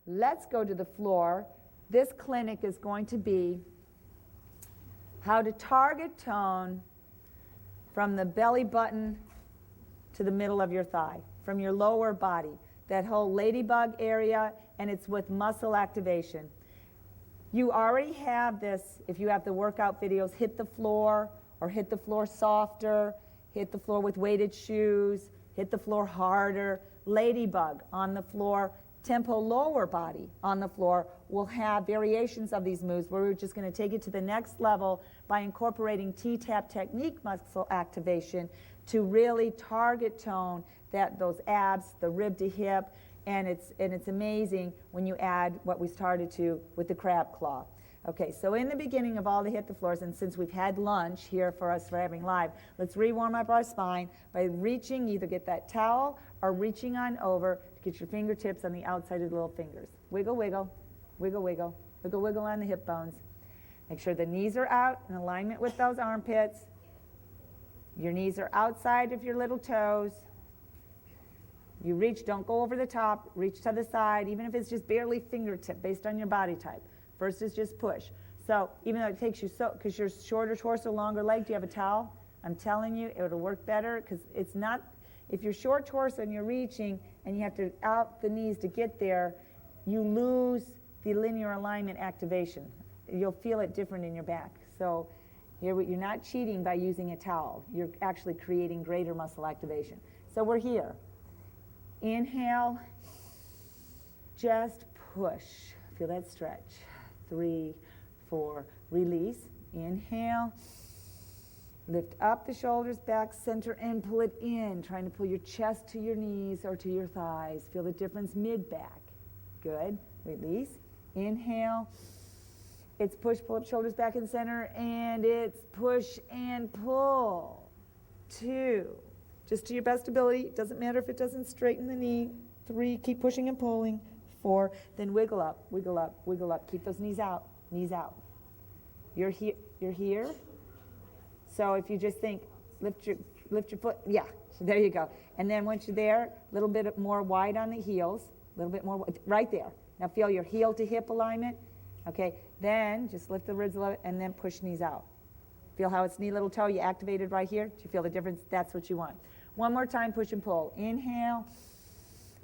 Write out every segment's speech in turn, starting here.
let's go to the floor. This clinic is going to be how to target tone from the belly button to the middle of your thigh, from your lower body, that whole ladybug area, and it's with muscle activation. You already have this, if you have the workout videos, hit the floor or hit the floor softer, hit the floor with weighted shoes, hit the floor harder. Ladybug on the floor, tempo lower body on the floor will have variations of these moves where we're just going to take it to the next level by incorporating Tapp technique muscle activation to really target tone those abs, the rib to hip, and it's amazing when you add what we started to with the crab claw. Okay, so in the beginning of all the hit the floors, and since we've had lunch here for us for having live, let's re-warm up our spine by reaching, either get that towel or reaching on over to get your fingertips on the outside of the little fingers. Wiggle, wiggle, wiggle, wiggle, wiggle, wiggle on the hip bones. Make sure the knees are out in alignment with those armpits. Your knees are outside of your little toes. You reach, don't go over the top, reach to the side, even if it's just barely fingertip based on your body type. First is just push. So even though it takes you so, because you're shorter torso, longer leg, do you have a towel? I'm telling you, it'll work better because it's not, if you're short torso and you're reaching and you have to out the knees to get there, you lose the linear alignment activation. You'll feel it different in your back. So you're not cheating by using a towel. You're actually creating greater muscle activation. So we're here. Inhale, just push. Feel that stretch. 3, 4, release. Inhale, lift up the shoulders, back, center, and pull it in. Trying to pull your chest to your knees or to your thighs. Feel the difference mid-back. Good. Release. Inhale. It's push, pull up, shoulders back and center, and it's push and pull. 2. Just to your best ability. It doesn't matter if it doesn't straighten the knee. 3, keep pushing and pulling. 4, then wiggle up, wiggle up, wiggle up. Keep those knees out, knees out. You're here. So if you just think, lift your foot, yeah, so there you go. And then once you're there, a little bit more wide on the heels, a little bit more, right there. Now feel your heel to hip alignment. Okay, then just lift the ribs a little bit and then push knees out. Feel how it's knee, little toe, you activated right here. Do you feel the difference? That's what you want. One more time, push and pull. Inhale.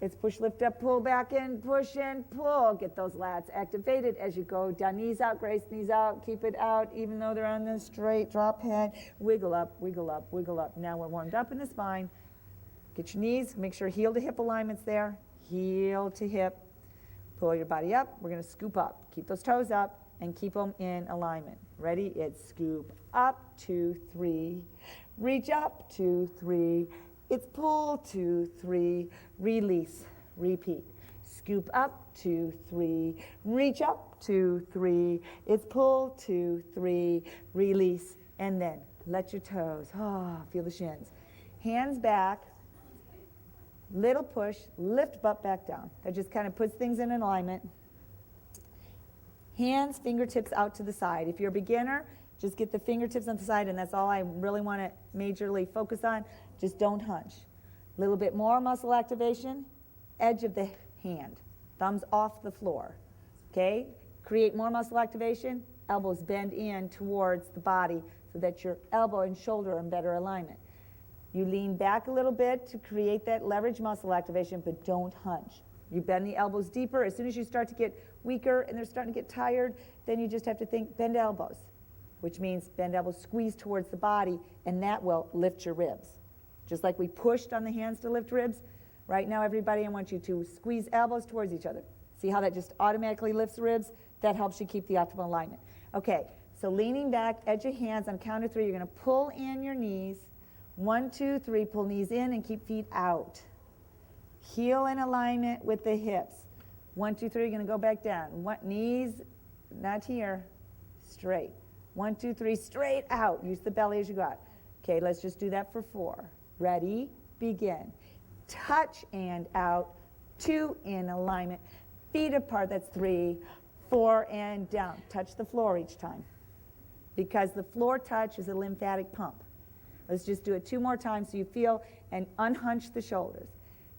It's push, lift up, pull back in, push and pull. Get those lats activated as you go down. Knees out, Grace, knees out. Keep it out even though they're on the straight drop head. Wiggle up, wiggle up, wiggle up. Now we're warmed up in the spine. Get your knees, make sure heel to hip alignment's there. Heel to hip. Pull your body up. We're going to scoop up. Keep those toes up and keep them in alignment. Ready? It's scoop up, 2, 3. Reach up, 2, 3. It's pull, 2, 3, release, repeat. Scoop up, 2, 3, reach up, 2, 3. It's pull, 2, 3, release, and then let your toes, feel the shins. Hands back, little push, lift butt back down. That just kind of puts things in alignment. Hands, fingertips out to the side. If you're a beginner, just get the fingertips on the side, and that's all I really want to majorly focus on. Just don't hunch. A little bit more muscle activation, edge of the hand, thumbs off the floor. Okay? Create more muscle activation, elbows bend in towards the body so that your elbow and shoulder are in better alignment. You lean back a little bit to create that leverage muscle activation, but don't hunch. You bend the elbows deeper. As soon as you start to get weaker and they're starting to get tired, then you just have to think bend elbows, which means bend elbows, squeeze towards the body, and that will lift your ribs. Just like we pushed on the hands to lift ribs, right now, everybody, I want you to squeeze elbows towards each other. See how that just automatically lifts the ribs? That helps you keep the optimal alignment. Okay, so leaning back, edge of hands on count of 3, you're going to pull in your knees. 1, 2, 3, pull knees in and keep feet out. Heel in alignment with the hips. 1, 2, 3, you're going to go back down. Knees, not here, straight. 1, 2, 3, straight out. Use the belly as you go out. Okay, let's just do that for 4. Ready, begin. Touch and out. 2 in alignment. Feet apart, that's 3. 4 and down. Touch the floor each time. Because the floor touch is a lymphatic pump. Let's just do it 2 more times so you feel and unhunch the shoulders.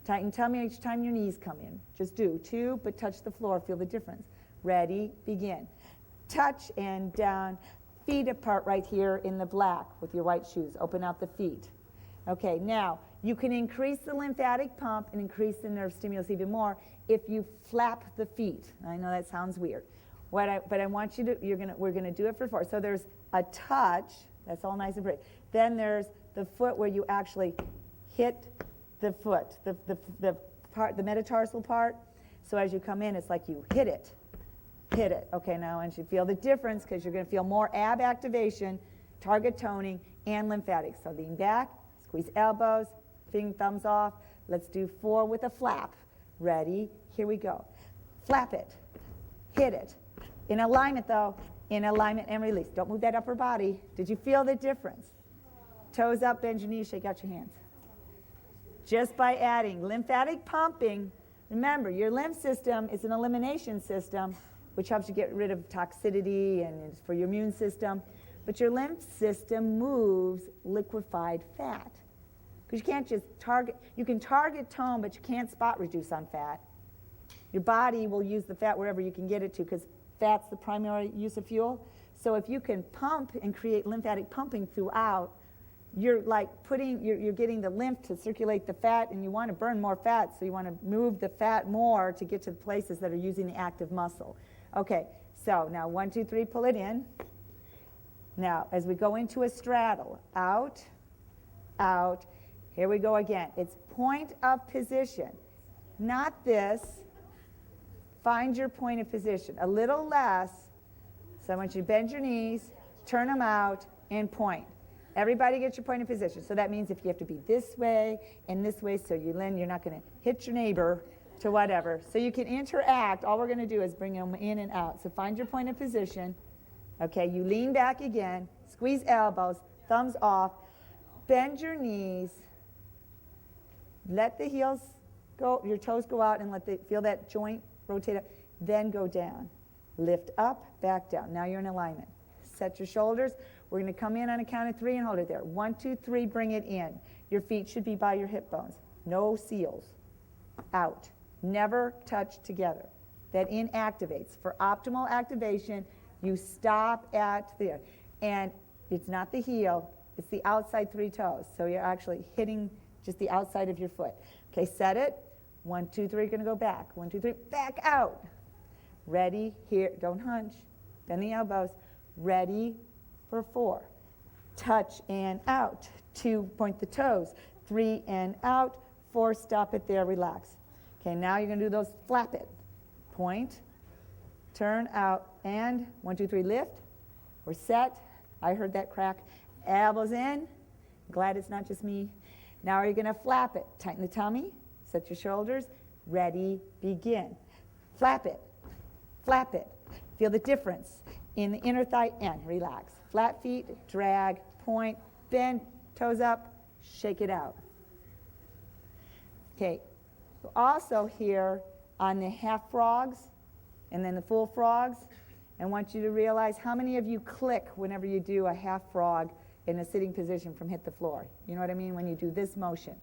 Tighten tummy each time your knees come in. Just do 2, but touch the floor. Feel the difference. Ready, begin. Touch and down. Feet apart right here in the black with your white shoes. Open out the feet. Okay, now you can increase the lymphatic pump and increase the nerve stimulus even more if you flap the feet. I know that sounds weird. But I want you to, we're gonna do it for 4. So there's a touch, that's all nice and pretty. Then there's the foot where you actually hit the foot, the metatarsal part. So as you come in, it's like you hit it. Okay, now and you feel the difference because you're going to feel more ab activation, target toning, and lymphatics. So lean back, squeeze elbows, thumbs off. Let's do 4 with a flap. Ready? Here we go. Flap it. Hit it. In alignment, though. In alignment and release. Don't move that upper body. Did you feel the difference? Toes up, bend your knees, shake out your hands. Just by adding lymphatic pumping, remember, your lymph system is an elimination system, which helps you get rid of toxicity and is for your immune system. But your lymph system moves liquefied fat. Because you can't just target, you can target tone, but you can't spot reduce on fat. Your body will use the fat wherever you can get it to, because fat's the primary use of fuel. So if you can pump and create lymphatic pumping throughout, you're like you're getting the lymph to circulate the fat, and you want to burn more fat, so you want to move the fat more to get to the places that are using the active muscle. Okay, so now 1, 2, 3, pull it in. Now, as we go into a straddle, out, out, here we go again. It's point of position, not this. Find your point of position. A little less, so I want you to bend your knees, turn them out, and point. Everybody get your point of position. So that means if you have to be this way and this way, so you're not going to hit your neighbor to whatever. So you can interact. All we're going to do is bring them in and out. So find your point of position. Okay, you lean back again, squeeze elbows, thumbs off, bend your knees, let the heels go, your toes go out, and feel that joint rotate up, then go down. Lift up, back down. Now you're in alignment. Set your shoulders. We're going to come in on a count of 3 and hold it there. 1, 2, 3, bring it in. Your feet should be by your hip bones. No seals. Out. Never touch together. That inactivates. For optimal activation, you stop at there. And it's not the heel, it's the outside 3 toes. So you're actually hitting just the outside of your foot. Okay, set it. 1, 2, 3, going to go back. 1, 2, 3, back out. Ready, here, don't hunch. Bend the elbows. Ready for 4. Touch and out. 2, point the toes. 3 and out. 4, stop it there, relax. Okay, now you're going to do those, flap it. Point, turn out, and 1, 2, 3, lift. We're set. I heard that crack. Elbows in. Glad it's not just me. Now are you going to flap it? Tighten the tummy. Set your shoulders. Ready, begin. Flap it. Flap it. Feel the difference in the inner thigh and relax. Flat feet, drag, point, bend, toes up, shake it out. Okay, also here on the half frogs and then the full frogs, I want you to realize how many of you click whenever you do a half frog in a sitting position from hit the floor. You know what I mean? When you do this motion.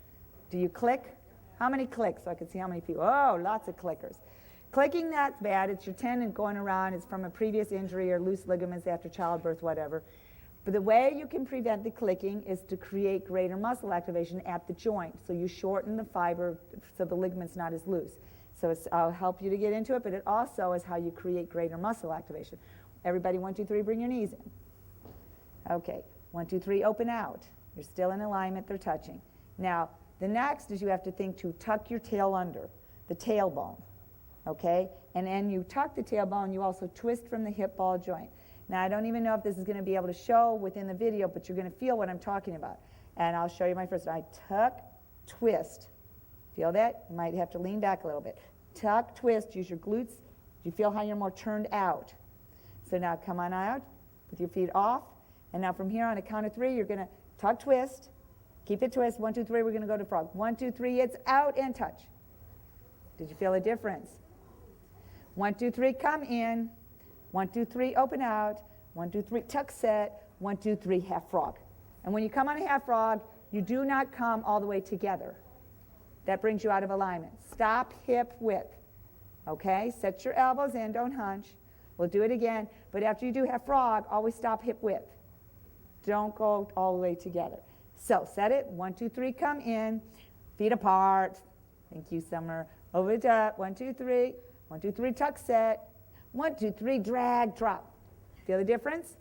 Do you click? How many clicks? So I can see how many people. Oh, lots of clickers. Clicking, that's bad. It's your tendon going around. It's from a previous injury or loose ligaments after childbirth, whatever. But the way you can prevent the clicking is to create greater muscle activation at the joint. So you shorten the fiber so the ligament's not as loose. So I'll help you to get into it, but it also is how you create greater muscle activation. Everybody, 1, 2, 3, bring your knees in. Okay, 1, 2, 3, open out. You're still in alignment, they're touching. Now, the next is you have to think to tuck your tail under, the tailbone. Okay? And then you tuck the tailbone, you also twist from the hip ball joint. Now, I don't even know if this is going to be able to show within the video, but you're going to feel what I'm talking about. And I'll show you my first one. I tuck, twist. Feel that? You might have to lean back a little bit. Tuck, twist, use your glutes. Do you feel how you're more turned out? So now come on out with your feet off. And now from here on a count of 3, you're going to tuck, twist. Keep it twist. 1, 2, 3, we're going to go to frog. 1, 2, 3, it's out and touch. Did you feel a difference? 1, 2, 3, come in. 1, 2, 3, open out. 1, 2, 3, tuck set. 1, 2, 3, half frog. And when you come on a half frog, you do not come all the way together. That brings you out of alignment. Stop hip width. Okay? Set your elbows in, don't hunch. We'll do it again, but after you do half frog, always stop hip width. Don't go all the way together. So set it, 1, 2, 3, come in, feet apart. Thank you, Summer. Over the top, 1, 2, 3, 1, 2, 3, tuck set, 1, 2, 3, drag, drop. Feel the difference?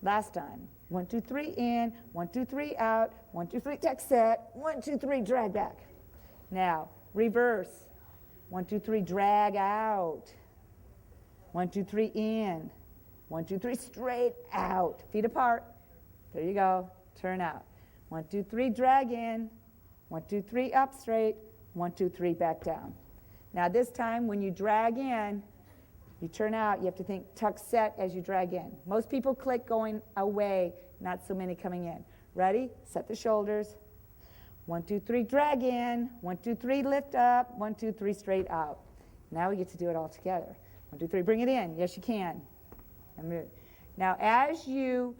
Last time, 1, 2, 3, in, 1, 2, 3, out, 1, 2, 3, tuck set, 1, 2, 3, drag back. Now, reverse, 1, 2, 3, drag out, 1, 2, 3, in, 1, 2, 3, straight out, feet apart. There you go, turn out. 1, 2, 3, drag in, 1, 2, 3, up straight, 1, 2, 3, back down. Now this time when you drag in, you turn out, you have to think tuck set as you drag in. Most people click going away, not so many coming in. Ready? Set the shoulders. 1, 2, 3, drag in, 1, 2, 3, lift up, 1, 2, 3, straight out. Now we get to do it all together. 1, 2, 3, bring it in. Yes, you can. And move. Now as you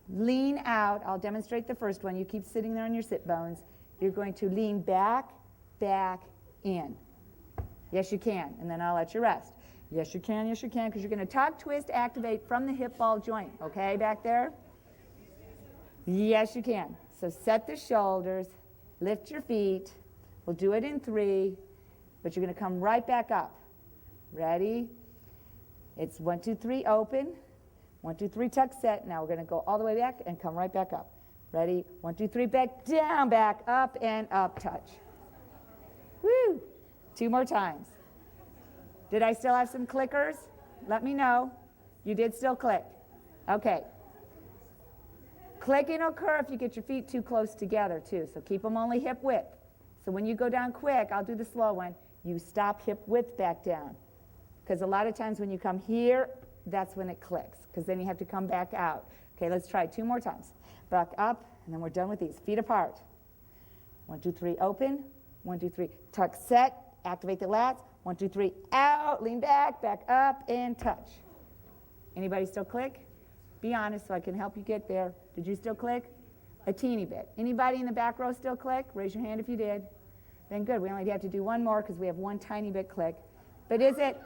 lean out, I'll demonstrate the first one. You keep sitting there on your sit bones. You're going to lean back, back, in. Yes, you can. And then I'll let you rest. Yes, you can, because you're going to tuck, twist, activate from the hip ball joint. Okay, back there? Yes, you can. So set the shoulders, lift your feet. We'll do it in 3, but you're going to come right back up. Ready? It's 1, 2, 3, open. 1, 2, 3, tuck set. Now we're going to go all the way back and come right back up. Ready? 1, 2, 3, back, down, back, up, and up, touch. Woo! 2 more times. Did I still have some clickers? Let me know. You did still click. Okay. Clicking will occur if you get your feet too close together, too. So keep them only hip width. So when you go down quick, I'll do the slow one, you stop hip width back down. Because a lot of times when you come here, that's when it clicks. Because then you have to come back out. Okay, let's try 2 more times. Back up, and then we're done with these. Feet apart. 1, 2, 3, open. 1, 2, 3, tuck, set, activate the lats. 1, 2, 3, out, lean back, back up, and touch. Anybody still click? Be honest so I can help you get there. Did you still click? A teeny bit. Anybody in the back row still click? Raise your hand if you did. Then good, we only have to do 1 more because we have 1 tiny bit click. But is it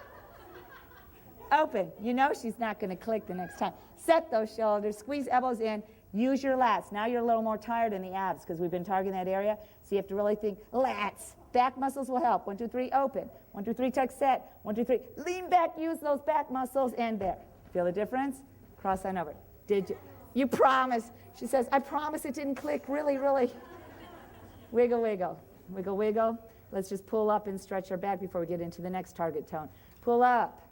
open? You know she's not going to click the next time. Set those shoulders, squeeze elbows in, use your lats. Now you're a little more tired in the abs because we've been targeting that area, so you have to really think lats. Back muscles will help. 1, 2, 3, open. 1, 2, 3, tuck, set. 1, 2, 3, lean back, use those back muscles, and there. Feel the difference? Cross on over. Did you? You promise. She says, I promise it didn't click. Really, really. Wiggle, wiggle. Wiggle, wiggle. Let's just pull up and stretch our back before we get into the next target tone. Pull up.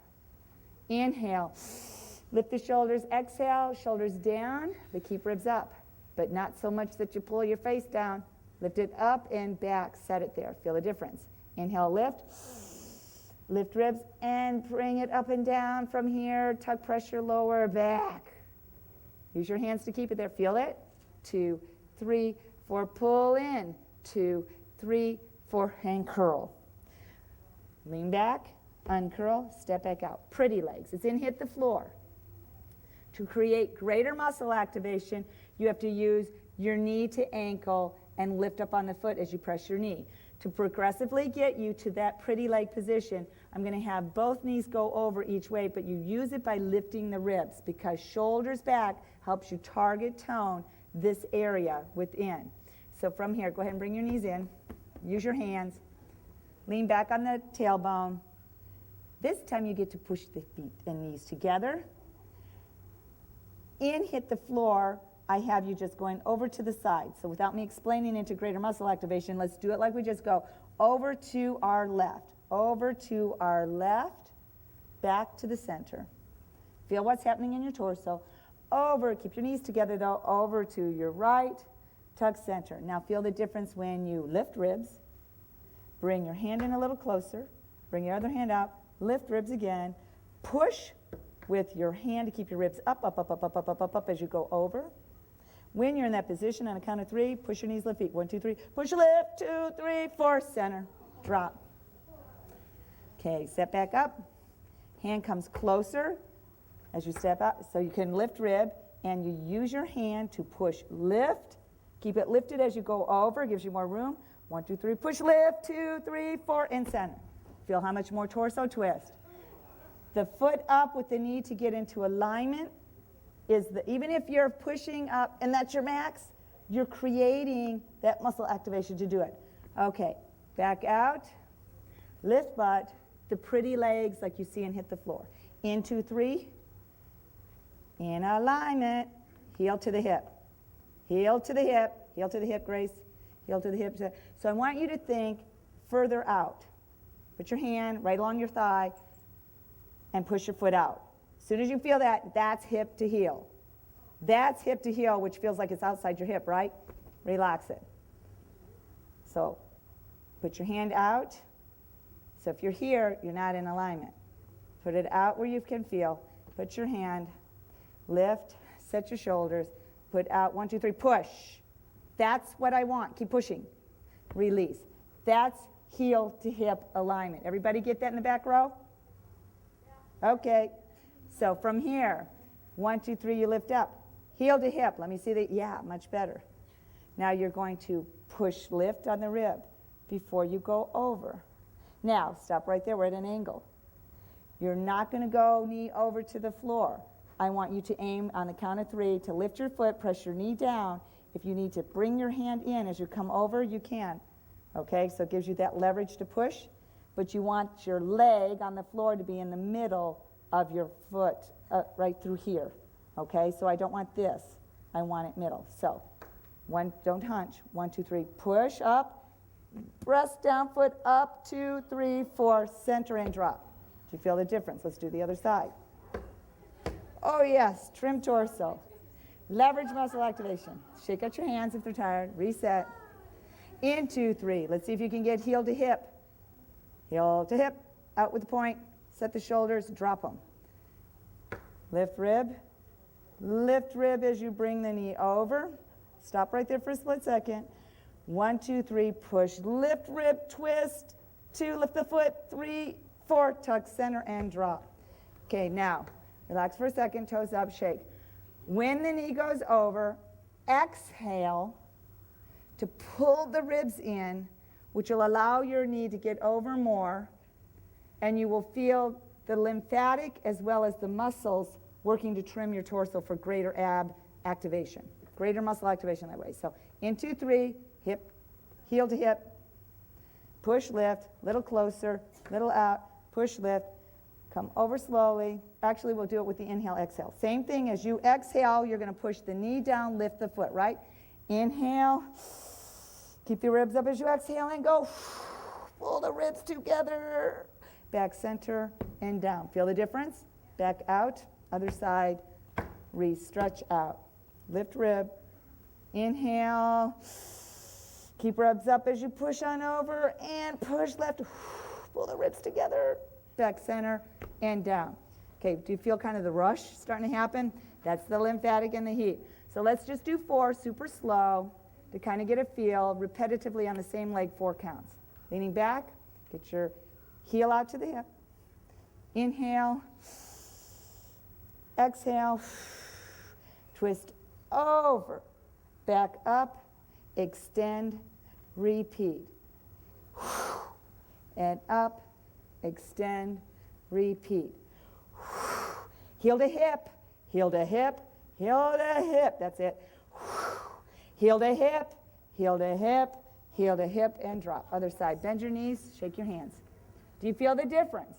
Inhale. Lift the shoulders. Exhale. Shoulders down, but keep ribs up. But not so much that you pull your face down. Lift it up and back. Set it there. Feel the difference. Inhale, lift. Lift ribs and bring it up and down from here. Tuck, pressure, lower, back. Use your hands to keep it there. Feel it. 2, 3, 4. Pull in. 2, 3, 4. And curl. Lean back. Uncurl. Step back out. Pretty legs. It's in hit the floor. To create greater muscle activation, you have to use your knee to ankle and lift up on the foot as you press your knee. To progressively get you to that pretty leg position, I'm going to have both knees go over each way, but you use it by lifting the ribs because shoulders back helps you target tone this area within. So from here, go ahead and bring your knees in. Use your hands. Lean back on the tailbone. This time you get to push the feet and knees together. In hit the floor, I have you just going over to the side. So without me explaining into greater muscle activation, let's do it like we just go. Over to our left, over to our left, back to the center. Feel what's happening in your torso. Over, keep your knees together though, over to your right, tuck center. Now feel the difference when you lift ribs, bring your hand in a little closer, bring your other hand out, lift ribs again, push with your hand to keep your ribs up, up, up, up, up, up, up, up, up as you go over. When you're in that position, on a count of 3, push your knees, lift feet. 1, 2, 3. Push, lift. 2, 3, 4. Center. Drop. Okay, step back up. Hand comes closer as you step out. So you can lift rib, and you use your hand to push, lift. Keep it lifted as you go over. Gives you more room. 1, 2, 3, push, lift, 2, 3, 4, in center. Feel how much more torso twist. The foot up with the knee to get into alignment is even if you're pushing up, and that's your max, you're creating that muscle activation to do it. Okay, back out, lift butt, the pretty legs like you see and hit the floor. In, 2, 3, in alignment, heel to the hip, heel to the hip, heel to the hip, Grace, heel to the hip. So I want you to think further out. Put your hand right along your thigh and push your foot out. As soon as you feel that, that's hip to heel. That's hip to heel, which feels like it's outside your hip, right? Relax it. So put your hand out. So if you're here, you're not in alignment. Put it out where you can feel. Put your hand, lift, set your shoulders, put out, 1, 2, 3, push. That's what I want. Keep pushing. Release. That's heel to hip alignment. Everybody get that in the back row? Okay. So from here, 1, 2, 3, you lift up. Heel to hip. Let me see that. Yeah, much better. Now you're going to push, lift on the rib before you go over. Now, stop right there. We're at an angle. You're not going to go knee over to the floor. I want you to aim on the count of 3 to lift your foot, press your knee down. If you need to bring your hand in as you come over, you can. Okay, so it gives you that leverage to push, but you want your leg on the floor to be in the middle of your foot, right through here. Okay, so I don't want this. I want it middle. So, don't hunch. 1, 2, 3, push up, press down, foot up, 2, 3, 4, center and drop. Do you feel the difference? Let's do the other side. Oh yes, trim torso. Leverage muscle activation. Shake out your hands if they're tired. Reset. In, 2, 3. Let's see if you can get heel to hip. Heel to hip. Out with the point. Set the shoulders. Drop them. Lift rib. Lift rib as you bring the knee over. Stop right there for a split second. 1, 2, 3. Push. Lift rib. Twist. 2. Lift the foot. 3, 4. Tuck center and drop. Okay, now relax for a second. Toes up. Shake. When the knee goes over, exhale to pull the ribs in, which will allow your knee to get over more, and you will feel the lymphatic as well as the muscles working to trim your torso for greater ab activation, greater muscle activation that way. So in, 2, 3, hip, heel to hip, push, lift, little closer, little out, push, lift, come over slowly. Actually, we'll do it with the inhale, exhale. Same thing as you exhale, you're going to push the knee down, lift the foot, right? Inhale. Keep the ribs up as you exhale and go. Pull the ribs together. Back center and down. Feel the difference? Back out. Other side. Re-stretch out. Lift rib. Inhale. Keep ribs up as you push on over and push left. Pull the ribs together. Back center and down. Okay, do you feel kind of the rush starting to happen? That's the lymphatic and the heat. So let's just do 4 super slow to kind of get a feel repetitively on the same leg, 4 counts. Leaning back, get your heel out to the hip. Inhale, exhale, twist over, back up, extend, repeat. And up, extend, repeat. Heel to hip, heel to hip, heel to hip. That's it. Heel to hip, heel to hip, heel to hip, and drop. Other side. Bend your knees, shake your hands. Do you feel the difference?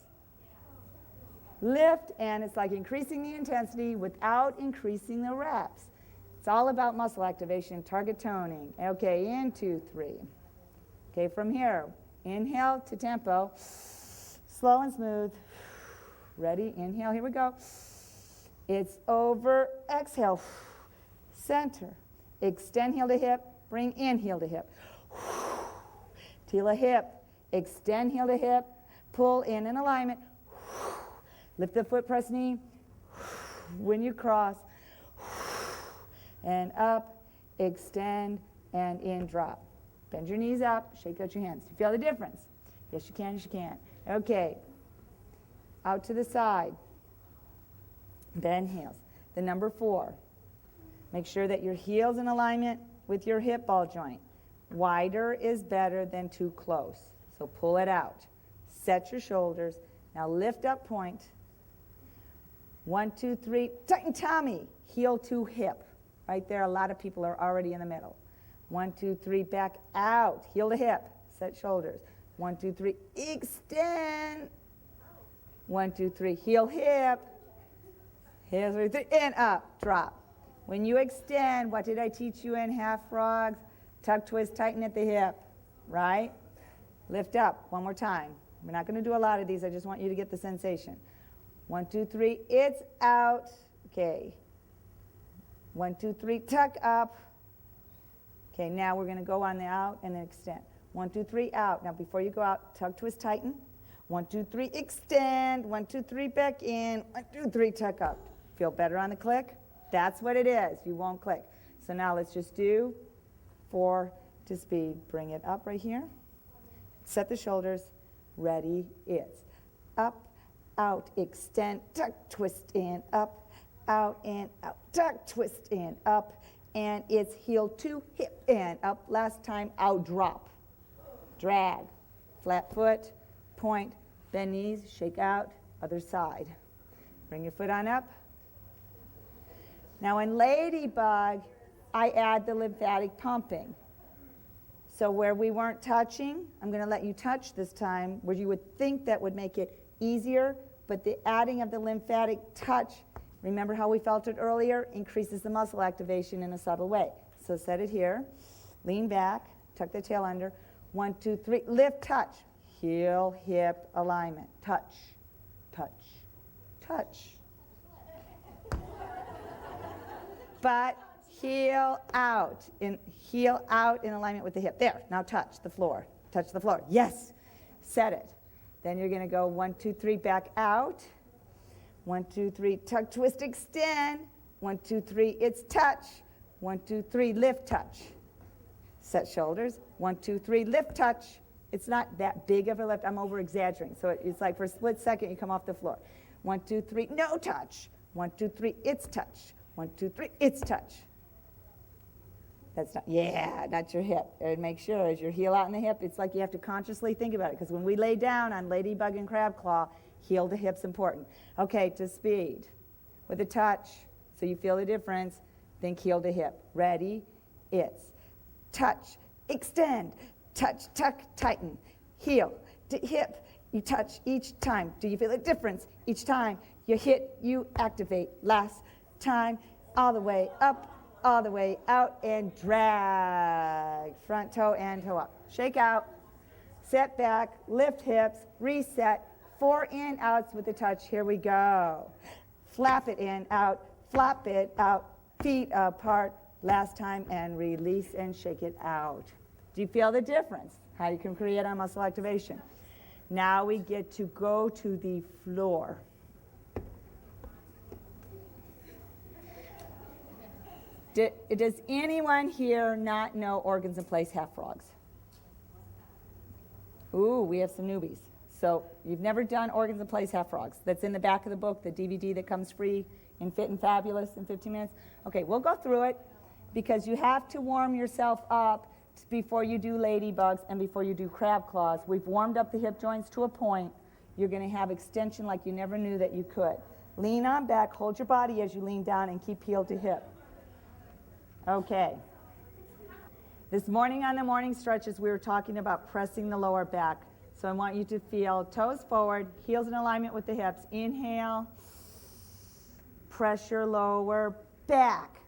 Lift, and it's like increasing the intensity without increasing the reps. It's all about muscle activation, target toning. Okay, in, 2, 3. Okay, from here, inhale to tempo. Slow and smooth. Ready? Inhale, here we go. It's over, exhale. Center. Extend heel to hip, bring in heel to hip. Heel to hip, extend heel to hip, pull in alignment. Lift the foot, press knee. When you cross, and up, extend, and in, drop. Bend your knees up, shake out your hands. Do you feel the difference? Yes, you can, yes, you can. Okay. Out to the side. Bend heels. The number 4. Make sure that your heel's in alignment with your hip ball joint. Wider is better than too close. So pull it out. Set your shoulders. Now lift up, point. 1, 2, 3, tighten tummy. Heel to hip. Right there, a lot of people are already in the middle. 1, 2, 3, back out. Heel to hip. Set shoulders. 1, 2, 3, extend. 1, 2, 3, heel, hip. Heel, 3, 3, and up, drop. When you extend, what did I teach you in half frogs? Tuck, twist, tighten at the hip, right? Lift up, one more time. We're not going to do a lot of these. I just want you to get the sensation. 1, 2, 3, it's out. Okay. 1, 2, 3, tuck up. Okay, now we're going to go on the out and then extend. 1, 2, 3, out. Now before you go out, tuck, twist, tighten. 1, 2, 3, extend. 1, 2, 3, back in. 1, 2, 3, tuck up. Feel better on the click? That's what it is. You won't click. So now let's just do 4 to speed. Bring it up right here. Set the shoulders. Ready, it's up, out, extend, tuck, twist, and up, out, and out, tuck, twist, and up, and it's heel to hip, and up. Last time, out, drop, drag, flat foot, point, bend knees, shake out, other side. Bring your foot on up. Now in Ladybug, I add the lymphatic pumping. So where we weren't touching, I'm going to let you touch this time, where you would think that would make it easier, but the adding of the lymphatic touch, remember how we felt it earlier, increases the muscle activation in a subtle way. So set it here, lean back, tuck the tail under, 1, 2, 3, lift, touch, heel, hip, alignment, touch, touch, touch. But heel out in alignment with the hip. There, now touch the floor. Touch the floor. Yes. Set it. Then you're going to go 1, 2, 3, back out. 1, 2, 3, tuck, twist, extend. 1, 2, 3, it's touch. 1, 2, 3, lift, touch. Set shoulders. 1, 2, 3, lift, touch. It's not that big of a lift. I'm over exaggerating. So it's like for a split second you come off the floor. 1, 2, 3, no touch. 1, 2, 3, it's touch. 1, 2, 3, it's touch. That's not, not your hip. And make sure as your heel out in the hip, it's like you have to consciously think about it. Because when we lay down on Ladybug and Crab Claw, heel to hip's important. Okay, to speed. With a touch, so you feel the difference, think heel to hip. Ready? It's touch, extend, touch, tuck, tighten, heel to hip. You touch each time. Do you feel a difference? Each time you hit, you activate. Last time, all the way up, all the way out, and drag. Front toe and toe up. Shake out, set back, lift hips, reset. 4 in, outs with the touch. Here we go. Flap it in, out, flop it out, feet apart. Last time, and release and shake it out. Do you feel the difference? How you can create a muscle activation. Now we get to go to the floor. Does anyone here not know organs in place half frogs? Ooh, we have some newbies. So you've never done organs in place half frogs. That's in the back of the book, the DVD that comes free in Fit and Fabulous in 15 minutes. Okay, we'll go through it because you have to warm yourself up before you do ladybugs and before you do crab claws. We've warmed up the hip joints to a point. You're going to have extension like you never knew that you could. Lean on back, hold your body as you lean down, and keep heel to hip. Okay. This morning on the morning stretches, we were talking about pressing the lower back. So I want you to feel toes forward, heels in alignment with the hips. Inhale, press your lower back.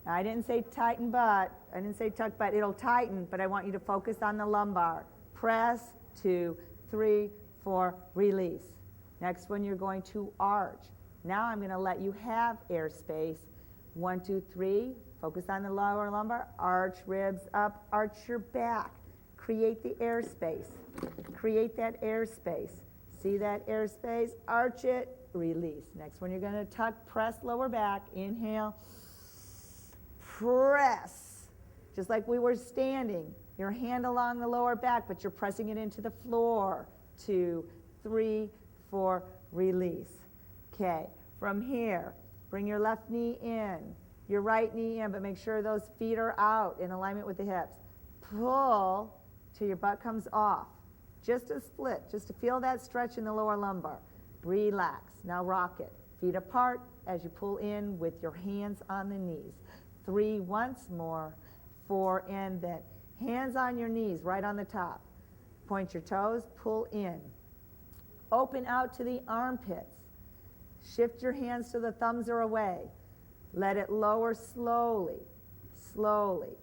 Now, I didn't say tighten butt. I didn't say tuck butt. It'll tighten, but I want you to focus on the lumbar. Press, 2, 3, 4, release. Next one, you're going to arch. Now I'm going to let you have airspace. 1, 2, 3, focus on the lower lumbar, arch ribs up, arch your back. Create the airspace. Create that airspace. See that airspace? Arch it, release. Next one, you're going to tuck, press lower back. Inhale, press. Just like we were standing, your hand along the lower back, but you're pressing it into the floor. 2, 3, 4, release. Okay, from here, bring your left knee in, your right knee in, but make sure those feet are out in alignment with the hips. pull till your butt comes off. Just a split, just to feel that stretch in the lower lumbar. Relax. Now rock it. Feet apart as you pull in with your hands on the knees. 3 once more. 4 and then. Hands on your knees, right on the top. Point your toes, pull in. Open out to the armpits. Shift your hands so the thumbs are away. Let it lower slowly, slowly,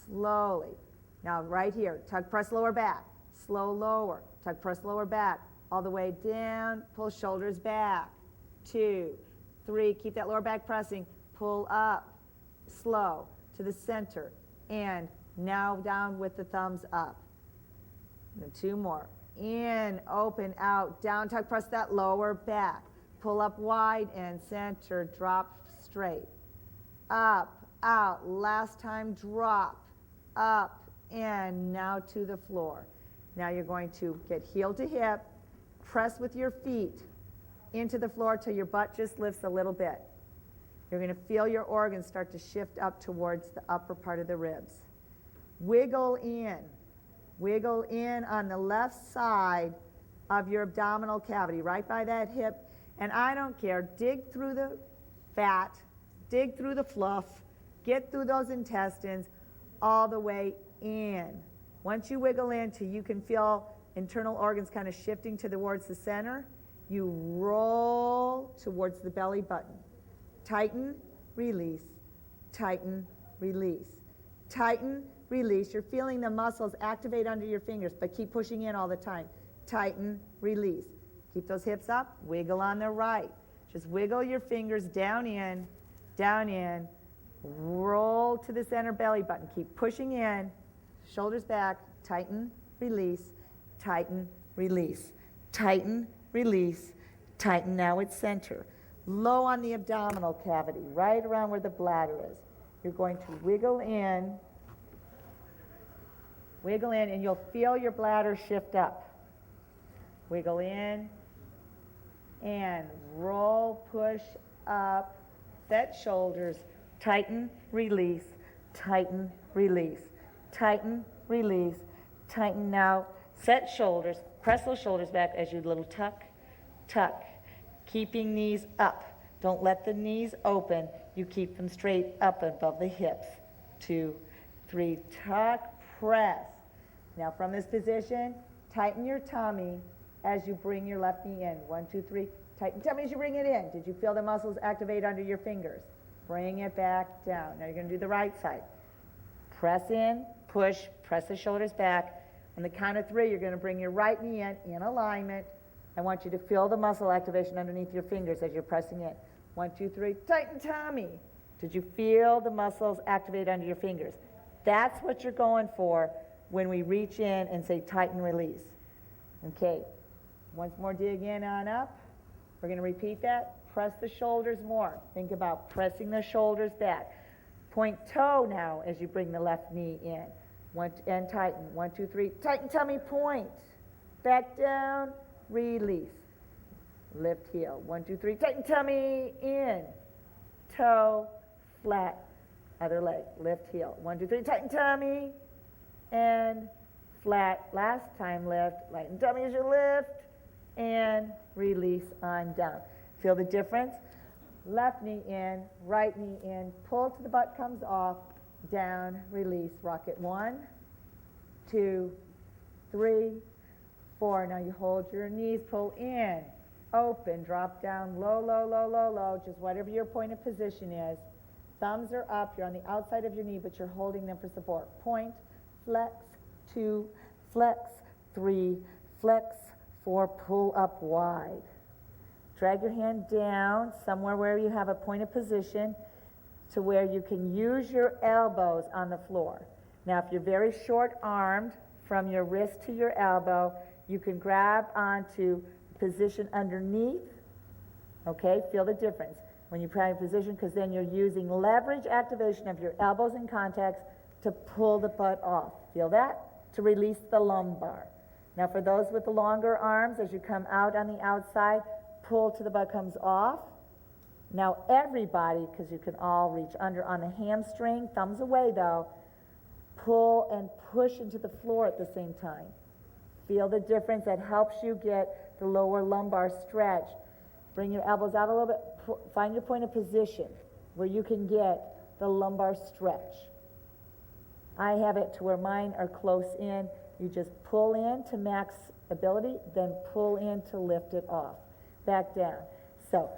slowly. Now right here, tug, press lower back. Slow lower, tug, press lower back. All the way down, pull shoulders back. 2, 3, keep that lower back pressing. Pull up, slow, to the center. And now down with the thumbs up. And 2 more. In, open, out, down, tug, press that lower back. Pull up wide and center, drop straight. Up, out, last time, drop, up, and now to the floor. Now you're going to get heel to hip, press with your feet into the floor till your butt just lifts a little bit. You're going to feel your organs start to shift up towards the upper part of the ribs. Wiggle in on the left side of your abdominal cavity, right by that hip. And I don't care, dig through the fat, dig through the fluff, get through those intestines, all the way in. Once you wiggle in till you can feel internal organs kind of shifting towards the center, you roll towards the belly button. Tighten, release, tighten, release, tighten, release. You're feeling the muscles activate under your fingers, but keep pushing in all the time. Tighten, release. Keep those hips up, wiggle on the right. Just wiggle your fingers down in, roll to the center belly button. Keep pushing in, shoulders back, tighten, release, tighten, release, tighten, release, tighten. Now it's center. Low on the abdominal cavity, right around where the bladder is. You're going to wiggle in, and you'll feel your bladder shift up. Wiggle in, and roll, push up, set shoulders, tighten, release, tighten, release, tighten, release, tighten. Now set shoulders, press those shoulders back as you little tuck, tuck, keeping knees up. Don't let the knees open. You keep them straight up above the hips. 2, 3, tuck, press. Now from this position, tighten your tummy as you bring your left knee in. 1, 2, 3, tighten tummy as you bring it in. Did you feel the muscles activate under your fingers? Bring it back down. Now you're going to do the right side. Press in, push, press the shoulders back. On the count of 3, you're going to bring your right knee in alignment. I want you to feel the muscle activation underneath your fingers as you're pressing in. 1, 2, 3, tighten tummy. Did you feel the muscles activate under your fingers? That's what you're going for when we reach in and say tighten, release. Okay, once more, dig in on up. We're going to repeat that. Press the shoulders more. Think about pressing the shoulders back. Point toe now as you bring the left knee in. And tighten. 1, 2, 3. Tighten tummy, point. Back down, release. Lift heel. 1, 2, 3. Tighten tummy, in. Toe, flat. Other leg. Lift heel. 1, 2, 3. Tighten tummy, and flat. Last time lift. Lighten tummy as you lift, and release on down. Feel the difference? Left knee in, right knee in, pull till the butt comes off, down, release, rock it. 1, 2, 3, 4. Now you hold your knees, pull in, open, drop down, low, low, low, low, low, just whatever your point of position is. Thumbs are up, you're on the outside of your knee, but you're holding them for support. Point, flex, 2, flex, 3, flex, 4, pull up wide. Drag your hand down somewhere where you have a point of position to where you can use your elbows on the floor. Now, if you're very short-armed, from your wrist to your elbow, you can grab onto position underneath. Okay, feel the difference when you put in position, because then you're using leverage activation of your elbows in contact to pull the butt off. Feel that? To release the lumbar. Now, for those with the longer arms, as you come out on the outside, pull till the butt comes off. Now everybody, because you can all reach under on the hamstring, thumbs away though, pull and push into the floor at the same time. Feel the difference. That helps you get the lower lumbar stretch. Bring your elbows out a little bit. Find your point of position where you can get the lumbar stretch. I have it to where mine are close in. You just pull in to max ability, then pull in to lift it off. Back down. So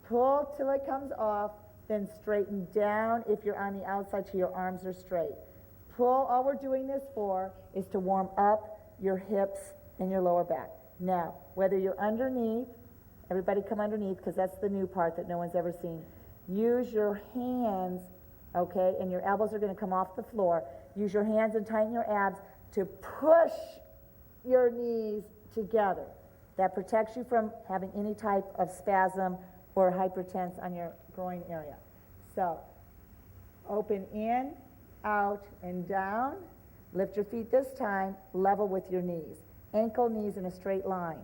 pull till it comes off, then straighten down if you're on the outside so your arms are straight. Pull, all we're doing this for is to warm up your hips and your lower back. Now, whether you're underneath, everybody come underneath because that's the new part that no one's ever seen. Use your hands, okay, and your elbows are going to come off the floor. Use your hands and tighten your abs to push your knees together. That protects you from having any type of spasm or hypertense on your groin area. So, open in, out, and down. Lift your feet this time, level with your knees. Ankle, knees in a straight line.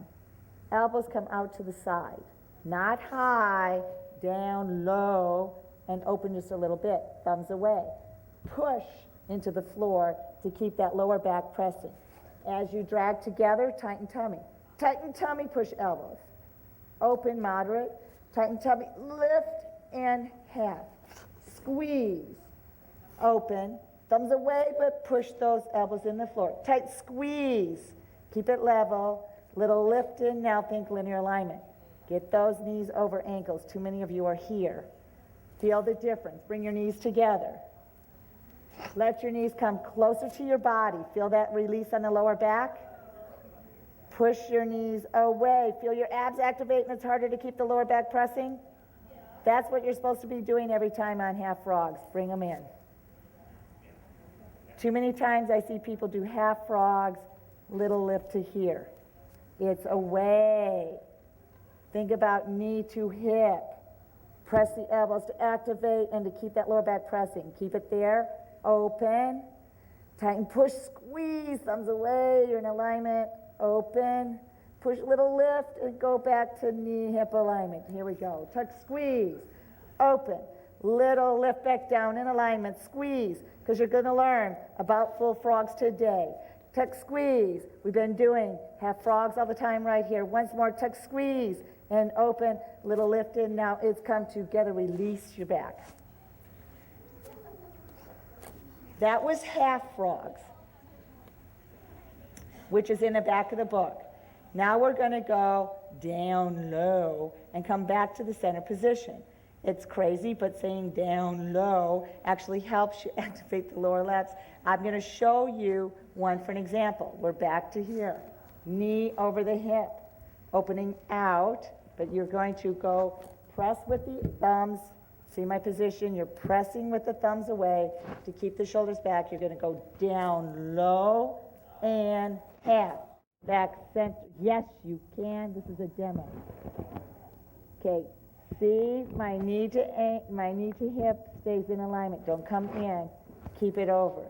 Elbows come out to the side. Not high, down low, and open just a little bit. Thumbs away. Push into the floor to keep that lower back pressing. As you drag together, tighten tummy. Tighten tummy, push elbows. Open, moderate. Tighten tummy, lift, and half. Squeeze. Open. Thumbs away, but push those elbows in the floor. Tight squeeze. Keep it level. Little lift in. Now think linear alignment. Get those knees over ankles. Too many of you are here. Feel the difference. Bring your knees together. Let your knees come closer to your body. Feel that release on the lower back. Push your knees away. Feel your abs activate and it's harder to keep the lower back pressing. That's what you're supposed to be doing every time on half frogs. Bring them in. Too many times I see people do half frogs, little lift to here. It's away. Think about knee to hip. Press the elbows to activate and to keep that lower back pressing. Keep it there. Open. Tighten, push, squeeze. Thumbs away. You're in alignment. Open. Push, little lift, and go back to knee hip alignment. Here we go. Tuck, squeeze. Open. Little lift back down in alignment. Squeeze, because you're going to learn about full frogs today. Tuck, squeeze. We've been doing half frogs all the time right here. Once more, tuck, squeeze, and open. Little lift in. Now it's come together. Release your back. That was half frogs, which is in the back of the book. Now we're going to go down low and come back to the center position. It's crazy, but saying down low actually helps you activate the lower lats. I'm going to show you one for an example. We're back to here. Knee over the hip, opening out, but you're going to go press with the thumbs. See my position? You're pressing with the thumbs away to keep the shoulders back. You're going to go down low and half. Back center. Yes, you can. This is a demo. Okay. See, my knee to hip stays in alignment. Don't come in. Keep it over.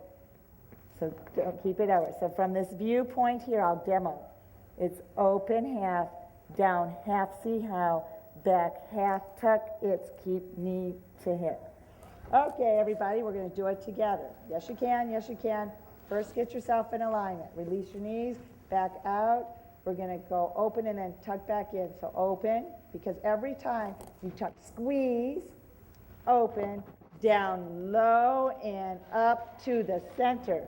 So don't keep it over. So from this viewpoint here, I'll demo. It's open half, down half. See how? Back half, tuck. It's keep knee to hip. Okay, everybody, we're going to do it together. Yes, you can. Yes, you can. First, get yourself in alignment. Release your knees. Back out. We're going to go open and then tuck back in. So open, because every time you tuck, squeeze, open, down low and up to the center.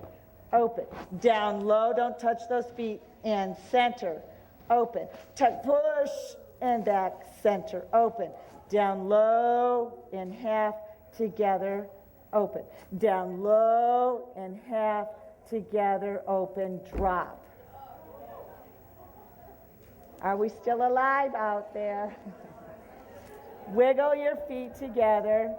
Open, down low, don't touch those feet, and center. Open, tuck, push, and back, center. Open, down low and half together. Open, down low and half together. Open, drop. Are we still alive out there? Wiggle your feet together.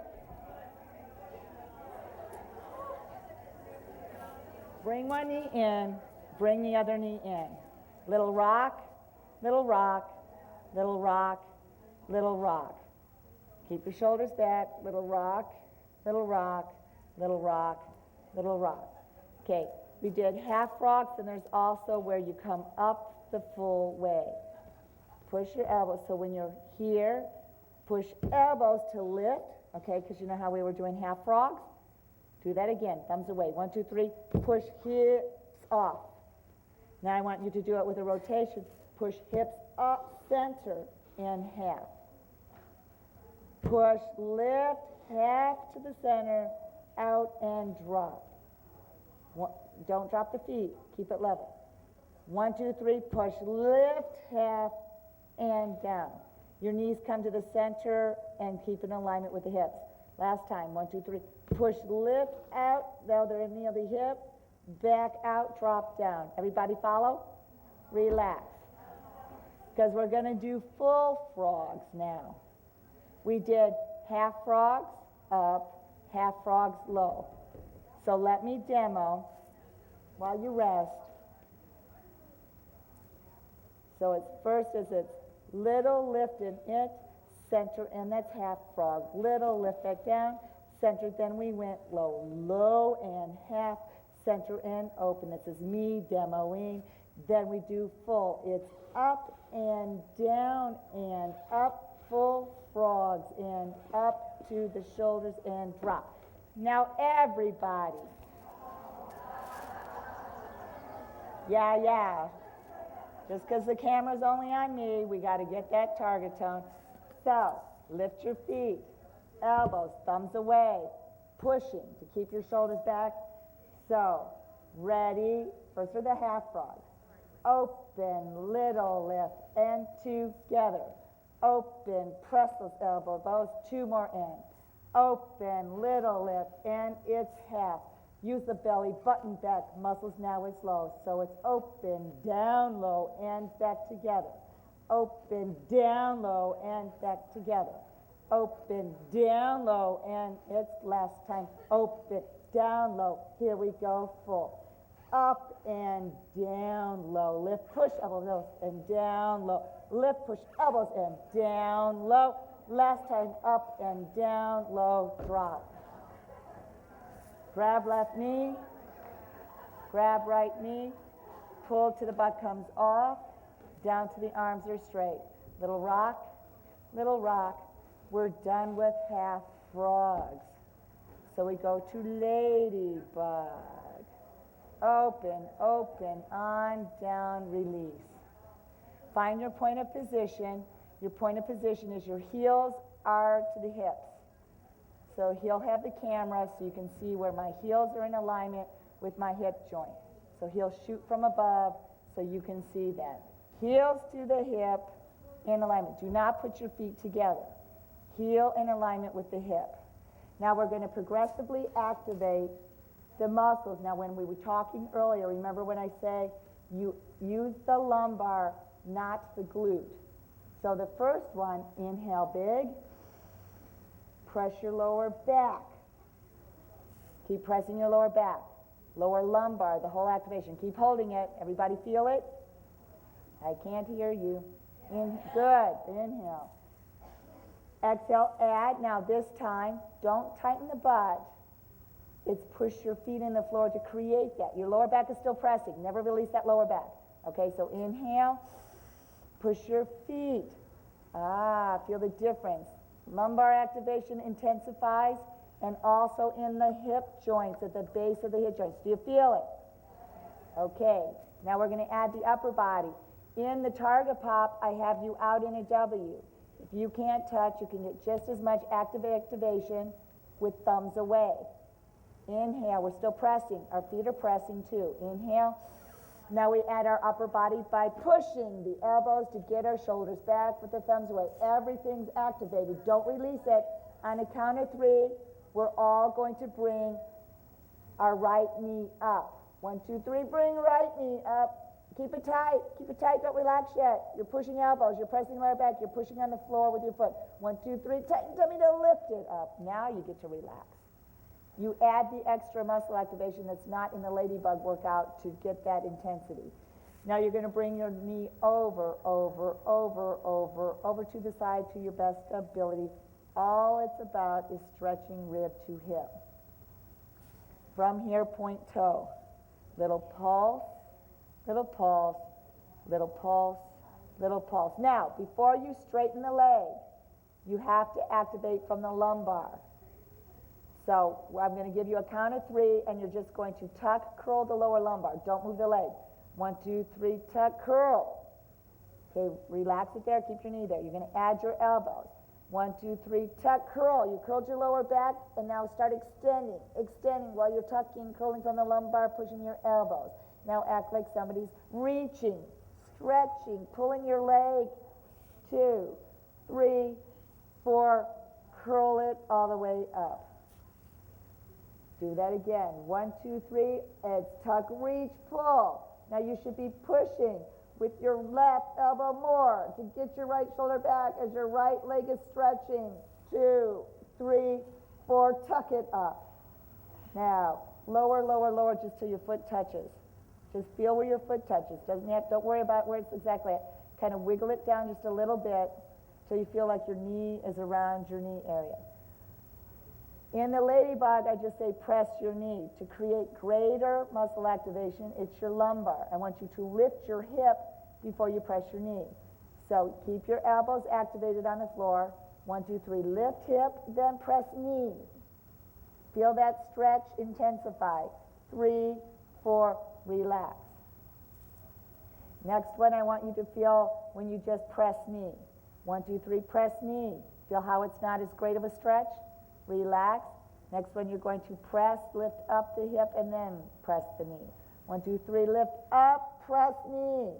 Bring one knee in, bring the other knee in. Little rock, little rock, little rock, little rock. Keep your shoulders back, little rock, little rock, little rock, little rock. Okay, we did half rocks, and there's also where you come up the full way. Push your elbows, so when you're here, push elbows to lift, okay, because you know how we were doing half frogs? Do that again. Thumbs away. 1, 2, 3. Push hips off. Now I want you to do it with a rotation. Push hips up, center, and half. Push, lift, half to the center, out and drop. Don't drop the feet. Keep it level. 1, 2, 3. Push, lift, half, and down. Your knees come to the center and keep in alignment with the hips. Last time. 1, 2, 3. Push, lift, out. Now they're in the hip. Back out, drop down. Everybody follow? Relax. Because we're going to do full frogs now. We did half frogs up, half frogs low. So let me demo while you rest. So it's first is it's little lift in it, center, and that's half frog. Little lift back down, center, then we went low. Low and half, center and open. This is me demoing. Then we do full. It's up and down and up, full frogs, and up to the shoulders and drop. Now everybody. Yeah. Just because the camera's only on me, we got to get that target tone. So, lift your feet, elbows, thumbs away, pushing to keep your shoulders back. So, ready? First for the half frog. Open, little lift, and together. Open, press those elbows, those 2 more in. Open, little lift, and it's half. Use the belly button back muscles now is low. So it's open, down low, and back together. Open, down low, and back together. Open, down low, and it's last time. Open, down low. Here we go, full. Up and down low. Lift, push, elbows, nose, and down low. Lift, push, elbows, and down low. Last time, up and down low, drop. Grab left knee, grab right knee, pull till the butt comes off, down to the arms are straight. Little rock, little rock. We're done with half frogs. So we go to ladybug. Open, open, on, down, release. Find your point of position. Your point of position is your heels are to the hips. So he'll have the camera so you can see where my heels are in alignment with my hip joint. So he'll shoot from above so you can see that. Heels to the hip in alignment. Do not put your feet together. Heel in alignment with the hip. Now we're going to progressively activate the muscles. Now when we were talking earlier, remember when I say you use the lumbar, not the glute. So the first one, inhale big. Press your lower back. Keep pressing your lower back. Lower lumbar, the whole activation. Keep holding it. Everybody feel it? I can't hear you. Good. Inhale. Exhale, add. Now this time, don't tighten the butt. It's push your feet in the floor to create that. Your lower back is still pressing. Never release that lower back. Okay, so inhale. Push your feet. Feel the difference. Lumbar activation intensifies, and also in the hip joints, at the base of the hip joints. Do you feel it? Okay, now we're going to add the upper body. In the target pop, I have you out in a W. If you can't touch, you can get just as much activation with thumbs away. Inhale, we're still pressing. Our feet are pressing too. Inhale. Now we add our upper body by pushing the elbows to get our shoulders back with the thumbs away. Everything's activated. Don't release it. On a count of 3, we're all going to bring our right knee up. 1, 2, 3, bring right knee up. Keep it tight. Keep it tight. Don't relax yet. You're pushing elbows. You're pressing lower back. You're pushing on the floor with your foot. 1, 2, 3, tighten tummy to lift it up. Now you get to relax. You add the extra muscle activation that's not in the ladybug workout to get that intensity. Now you're going to bring your knee over to the side to your best ability. All it's about is stretching rib to hip. From here, point toe. Little pulse, little pulse, little pulse, little pulse. Now, before you straighten the leg, you have to activate from the lumbar. So I'm going to give you a count of 3, and you're just going to tuck, curl the lower lumbar. Don't move the leg. 1, 2, 3, tuck, curl. Okay, relax it there, keep your knee there. You're going to add your elbows. 1, 2, 3, tuck, curl. You curled your lower back, and now start extending. Extending while you're tucking, curling from the lumbar, pushing your elbows. Now act like somebody's reaching, stretching, pulling your leg. 2, 3, 4, curl it all the way up. Do that again. 1, 2, 3, it's tuck, reach, pull. Now you should be pushing with your left elbow more to get your right shoulder back as your right leg is stretching. 2, 3, 4, tuck it up. Now, lower, lower, lower just till your foot touches. Just feel where your foot touches. Don't worry about where it's exactly at. Kind of wiggle it down just a little bit till you feel like your knee is around your knee area. In the ladybug, I just say press your knee. To create greater muscle activation, it's your lumbar. I want you to lift your hip before you press your knee. So keep your elbows activated on the floor. 1, 2, 3, lift hip, then press knee. Feel that stretch intensify. 3, 4, relax. Next one I want you to feel when you just press knee. 1, 2, 3, press knee. Feel how it's not as great of a stretch? Relax. Next one, you're going to press, lift up the hip, and then press the knee. 1, 2, 3, lift up, press knee.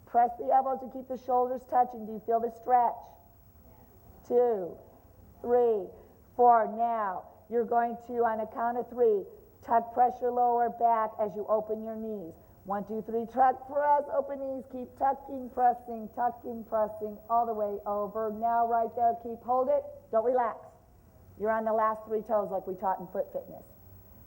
Press the elbows to keep the shoulders touching. Do you feel the stretch? 2, 3, 4. Now, you're going to, on a count of 3, tuck, press your lower back as you open your knees. 1, 2, 3, tuck, press, open knees. Keep tucking, pressing, all the way over. Now, right there, hold it. Don't relax. You're on the last 3 toes like we taught in foot fitness.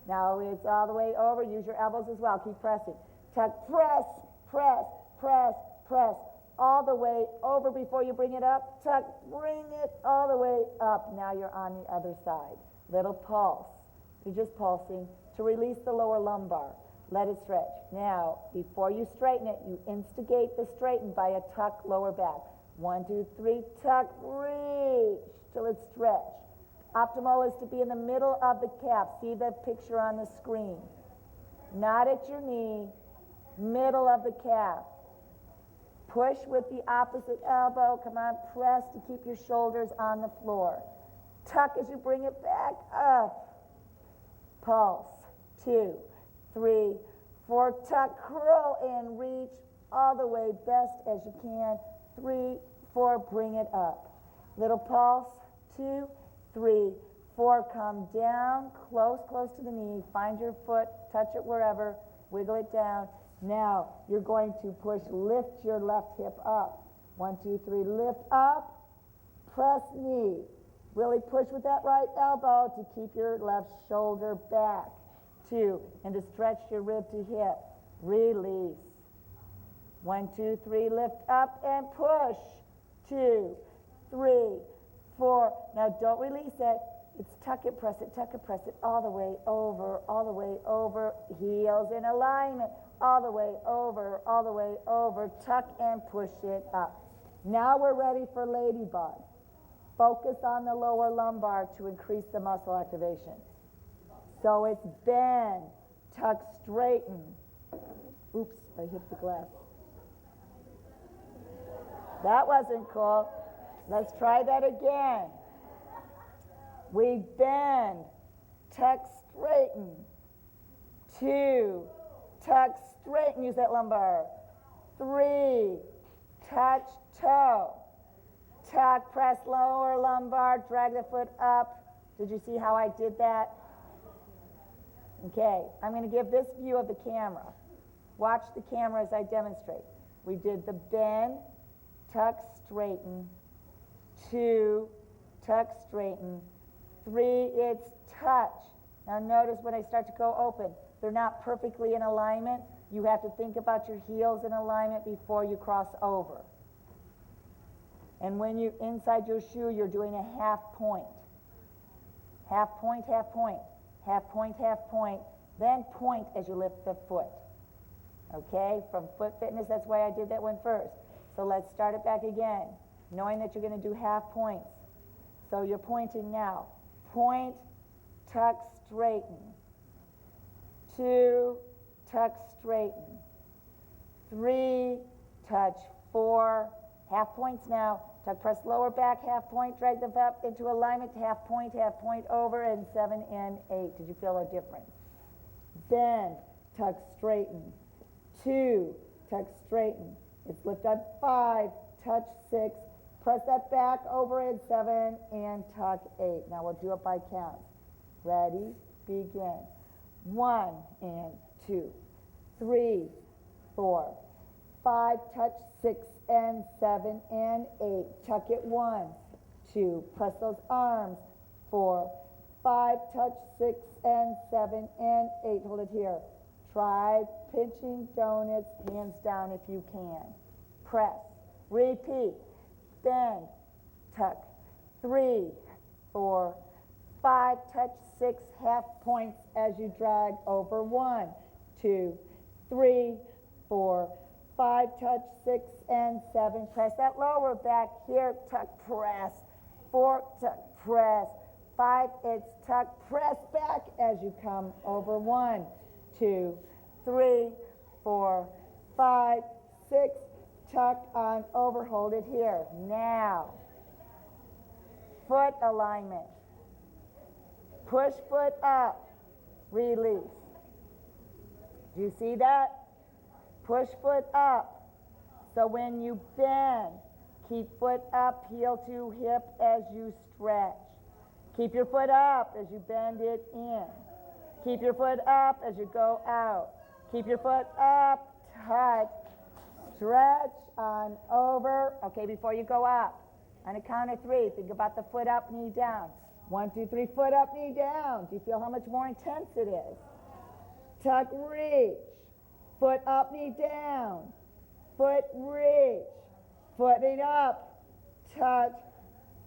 Now it's all the way over. Use your elbows as well. Keep pressing. Tuck, press, press, press, press. All the way over before you bring it up. Tuck, bring it all the way up. Now you're on the other side. Little pulse. You're just pulsing to release the lower lumbar. Let it stretch. Now, before you straighten it, you instigate the straighten by a tuck lower back. 1, 2, 3, tuck, reach till it's stretched. Optimal is to be in the middle of the calf. See the picture on the screen. Not at your knee, middle of the calf. Push with the opposite elbow. Come on, press to keep your shoulders on the floor. Tuck as you bring it back up. Pulse. 2, 3, 4, tuck, curl in, reach all the way best as you can. 3, 4, bring it up. Little pulse. 2, 3, 4, come down, close to the knee, find your foot, touch it wherever, wiggle it down. Now, you're going to push, lift your left hip up. 1, 2, 3, lift up, press knee. Really push with that right elbow to keep your left shoulder back. 2, and to stretch your rib to hip. Release. 1, 2, 3, lift up and push. 2, 3, 4. Now don't release it. It's tuck it, press it, all the way over, heels in alignment, all the way over, tuck and push it up. Now we're ready for ladybug. Focus on the lower lumbar to increase the muscle activation. So it's bend, tuck, straighten. Oops, I hit the glass. That wasn't cool. Let's try that again. We bend, tuck, straighten. 2, tuck, straighten, use that lumbar. 3, touch toe. Tuck, press lower lumbar, drag the foot up. Did you see how I did that? Okay, I'm going to give this view of the camera. Watch the camera as I demonstrate. We did the bend, tuck, straighten. 2, tuck, straighten. 3, it's touch. Now notice when I start to go open, they're not perfectly in alignment. You have to think about your heels in alignment before you cross over. And when you're inside your shoe, you're doing a half point. Half point, half point. Half point, half point. Then point as you lift the foot. Okay? From foot fitness, that's why I did that one first. So let's start it back again, knowing that you're going to do half points. So you're pointing now. Point, tuck, straighten. 2, tuck, straighten. 3, touch. 4, half points now. Tuck, press lower back, half point, drag the up into alignment, half point over, and 7 and 8. Did you feel a difference? Bend, tuck, straighten. 2, tuck, straighten. It's lift on 5, touch 6, press that back over in 7, and tuck 8. Now we'll do it by counts. Ready, begin. 1 and 2, 3, 4, 5, touch 6 and 7 and 8. Tuck it 1, 2, press those arms. 4, 5, touch 6 and 7 and 8. Hold it here. Try pinching donuts, hands down if you can. Press, repeat, bend, tuck. 3, 4, 5, touch 6, half points as you drag over. 1, 2, 3, 4, 5, touch 6 and 7. Press that lower back here, tuck, press. 4, tuck, press. 5, it's tuck, press back as you come over. 1, 2, 3, 4, 5, 6, tuck on over, hold it here. Now, foot alignment. Push foot up, release. Do you see that? Push foot up. So when you bend, keep foot up, heel to hip as you stretch. Keep your foot up as you bend it in. Keep your foot up as you go out. Keep your foot up, touch, stretch on over. Okay, before you go up, on a count of 3, think about the foot up, knee down. 1, 2, 3, foot up, knee down. Do you feel how much more intense it is? Tuck, reach. Foot up, knee down. Foot, reach. Foot it up. Touch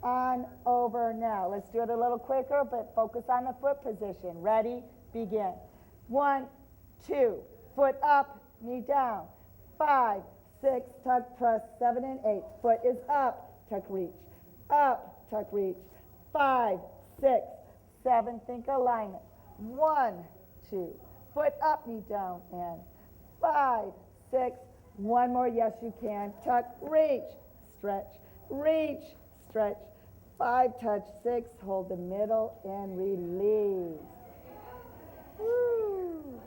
on over. Now, let's do it a little quicker, but focus on the foot position. Ready? Begin. 1, 2, foot up, knee down. 5, 6, tuck, press. 7 and 8. Foot is up, tuck, reach. Up, tuck, reach. 5, 6, 7, think alignment. 1, 2, foot up, knee down, and 5, 6, one more, yes you can. Tuck, reach, stretch, reach, stretch. 5, touch 6, hold the middle, and release. Woo.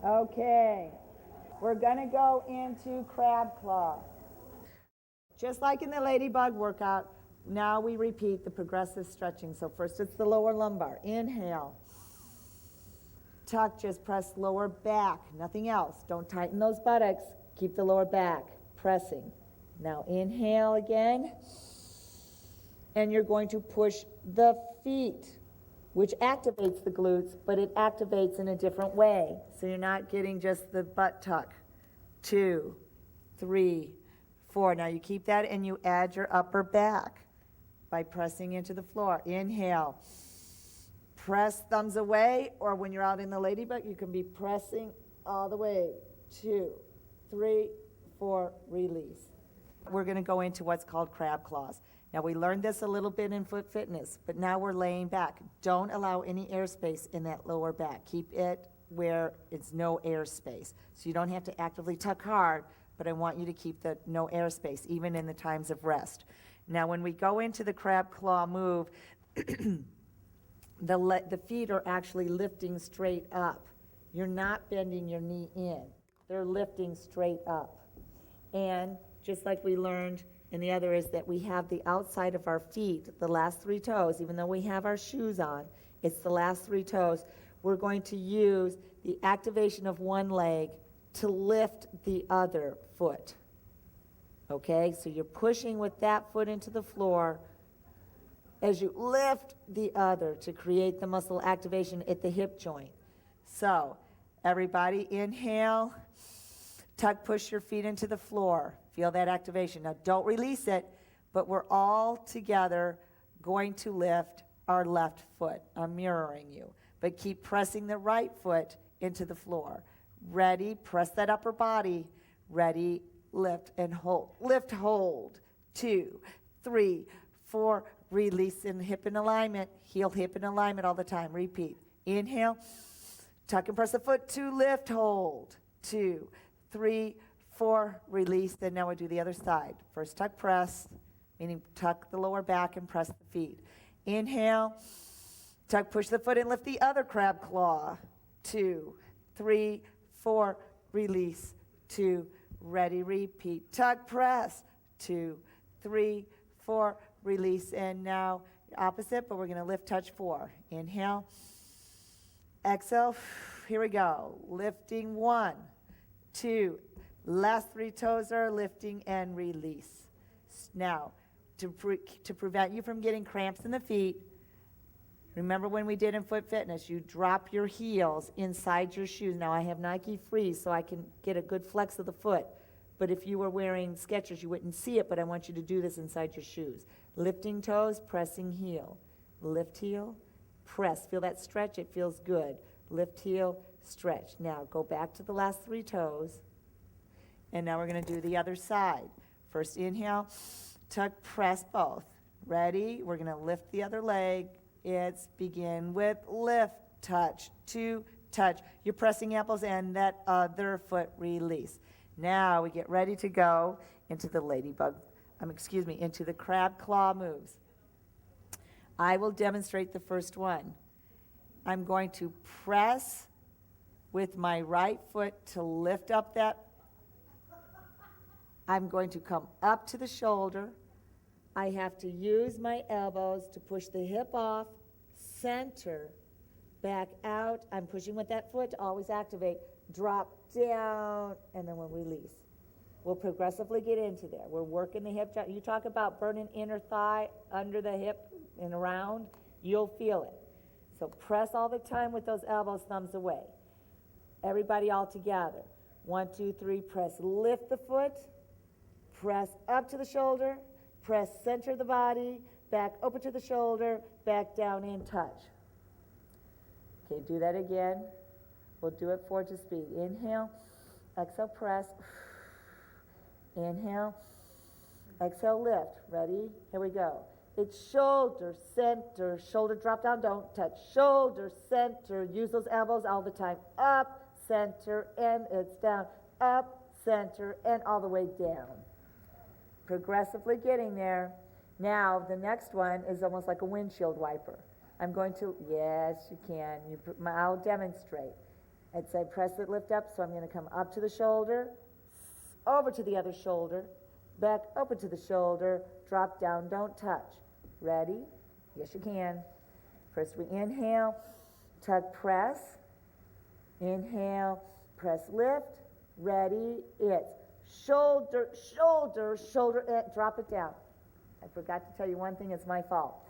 Okay, we're gonna go into crab claw. Just like in the ladybug workout, now we repeat the progressive stretching. So first it's the lower lumbar. Inhale. Tuck, just press lower back, nothing else. Don't tighten those buttocks. Keep the lower back, pressing. Now inhale again. And you're going to push the feet, which activates the glutes, but it activates in a different way. So you're not getting just the butt tuck. 2, 3, 4. Now you keep that and you add your upper back by pressing into the floor. Inhale. Press thumbs away, or when you're out in the ladybug, you can be pressing all the way. 2, 3, 4, release. We're going to go into what's called crab claws. Now, we learned this a little bit in foot fitness, but now we're laying back. Don't allow any airspace in that lower back. Keep it where it's no airspace. So you don't have to actively tuck hard, but I want you to keep the no airspace, even in the times of rest. Now, when we go into the crab claw move, the feet are actually lifting straight up. You're not bending your knee in. They're lifting straight up. And just like we learned in the other is that we have the outside of our feet, the last 3 toes, even though we have our shoes on, it's the last 3 toes. We're going to use the activation of one leg to lift the other foot. Okay, so you're pushing with that foot into the floor as you lift the other to create the muscle activation at the hip joint. So, everybody inhale, tuck, push your feet into the floor. Feel that activation. Now, don't release it, but we're all together going to lift our left foot. I'm mirroring you, but keep pressing the right foot into the floor. Ready, press that upper body. Ready, lift and hold. Lift, hold. 2, 3, 4, release in hip in alignment, heel, hip in alignment all the time. Repeat. Inhale, tuck and press the foot, 2, lift, hold, 2, 3, 4, release. Then now we do the other side. First tuck, press, meaning tuck the lower back and press the feet. Inhale, tuck, push the foot and lift the other crab claw, 2, 3, 4, release, 2, ready, repeat, tuck, press, 2, 3, 4, release, and now opposite, but we're going to lift, touch, 4. Inhale, exhale, here we go, lifting, 1, 2, last 3 toes are lifting and release. Now, to prevent you from getting cramps in the feet, remember when we did in foot fitness, you drop your heels inside your shoes. Now I have Nike Freeze, so I can get a good flex of the foot. But if you were wearing Skechers, you wouldn't see it, but I want you to do this inside your shoes. Lifting toes, pressing heel. Lift heel, press. Feel that stretch? It feels good. Lift heel, stretch. Now go back to the last 3 toes. And now we're going to do the other side. First inhale, tuck, press both. Ready? We're going to lift the other leg. It's begin with lift, touch, 2, touch. You're pressing elbows and that other foot release. Now we get ready to go into the into the crab claw moves. I will demonstrate the first one. I'm going to press with my right foot to lift up that. I'm going to come up to the shoulder. I have to use my elbows to push the hip off, center, back out. I'm pushing with that foot to always activate. Drop down, and then we'll release. We'll progressively get into there. We're working the hip. You talk about burning inner thigh, under the hip and around, you'll feel it. So press all the time with those elbows, thumbs away. Everybody all together. 1, 2, 3, press. Lift the foot, press up to the shoulder, press center of the body, back open to the shoulder, back down in touch. Okay, do that again. We'll do it 4 to speed. Inhale, exhale, press. Inhale, exhale, lift. Ready? Here we go. It's shoulder, center, shoulder, drop down, don't touch. Shoulder, center, use those elbows all the time. Up, center, and it's down. Up, center, and all the way down. Progressively getting there. Now, the next one is almost like a windshield wiper. I'm going to, yes, you can. I'll demonstrate. I'd say press it, lift up, so I'm going to come up to the shoulder, over to the other shoulder, back open to the shoulder, drop down, don't touch. Ready? Yes, you can. First we inhale, tuck, press. Inhale, press, lift. Ready? It's shoulder, shoulder, shoulder, and drop it down. I forgot to tell you one thing, it's my fault.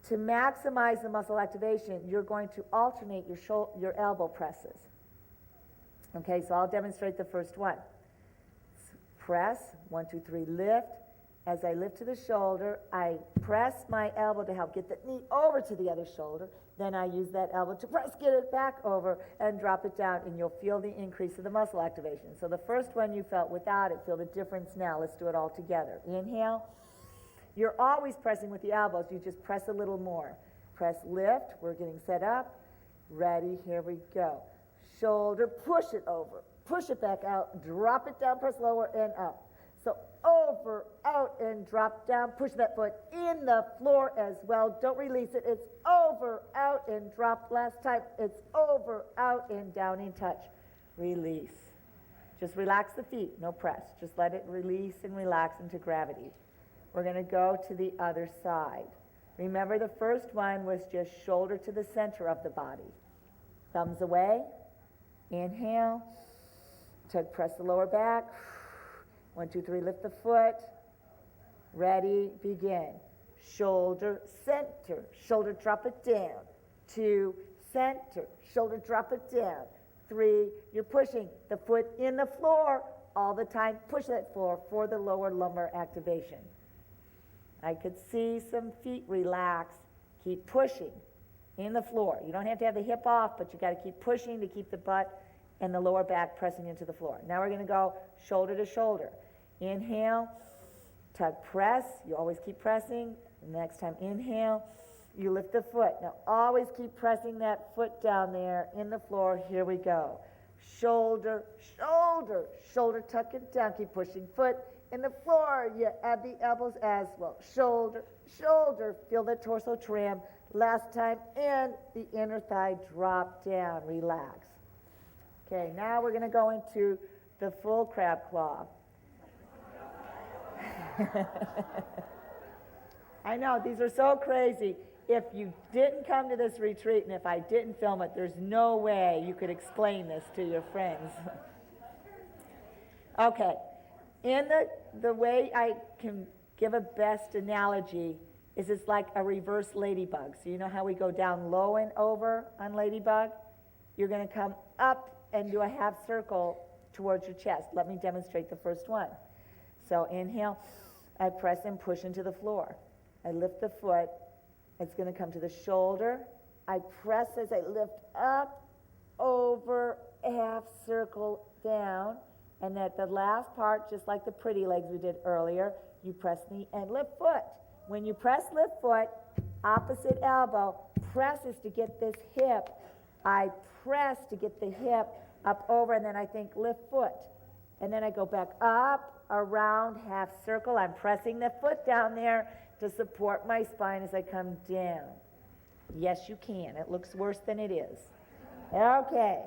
To maximize the muscle activation, you're going to alternate your elbow presses. Okay, so I'll demonstrate the first one. Press, 1, 2, 3, lift. As I lift to the shoulder, I press my elbow to help get the knee over to the other shoulder. Then I use that elbow to press, get it back over, and drop it down, and you'll feel the increase of the muscle activation. So the first one you felt without it, feel the difference now. Let's do it all together. Inhale. You're always pressing with the elbows. You just press a little more. Press, lift. We're getting set up. Ready. Here we go. Shoulder, push it over. Push it back out. Drop it down. Press lower and up. So over, out, and drop down. Push that foot in the floor as well. Don't release it. It's over, out, and drop. Last time. It's over, out, and down in touch. Release. Just relax the feet. No press. Just let it release and relax into gravity. We're going to go to the other side. Remember, the first one was just shoulder to the center of the body. Thumbs away. Inhale. Tuck, press the lower back. 1, 2, 3, lift the foot. Ready, begin. Shoulder, center. Shoulder, drop it down. 2, center. Shoulder, drop it down. 3, you're pushing the foot in the floor all the time. Push that floor for the lower lumbar activation. I could see some feet relax. Keep pushing in the floor. You don't have to have the hip off, but you got to keep pushing to keep the butt and the lower back pressing into the floor. Now we're going to go shoulder to shoulder. Inhale, tug, press. You always keep pressing. Next time, inhale. You lift the foot. Now, always keep pressing that foot down there in the floor. Here we go. Shoulder, shoulder, shoulder, tuck it down. Keep pushing foot in the floor. You add the elbows as well. Shoulder, shoulder. Feel the torso trim. Last time, and the inner thigh drop down. Relax. Okay, now we're going to go into the full crab claw. I know, these are so crazy. If you didn't come to this retreat and if I didn't film it, there's no way you could explain this to your friends. Okay, in the way I can give a best analogy is it's like a reverse ladybug. So you know how we go down low and over on ladybug? You're going to come up and do a half circle towards your chest. Let me demonstrate the first one. So inhale, I press and push into the floor. I lift the foot. It's going to come to the shoulder. I press as I lift up, over, half circle down. And at the last part, just like the pretty legs we did earlier, you press knee and lift foot. When you press lift foot, opposite elbow presses to get this hip. I press to get the hip up over, and then I think lift foot. And then I go back up, around, half circle. I'm pressing the foot down there to support my spine as I come down. Yes, you can. It looks worse than it is. Okay.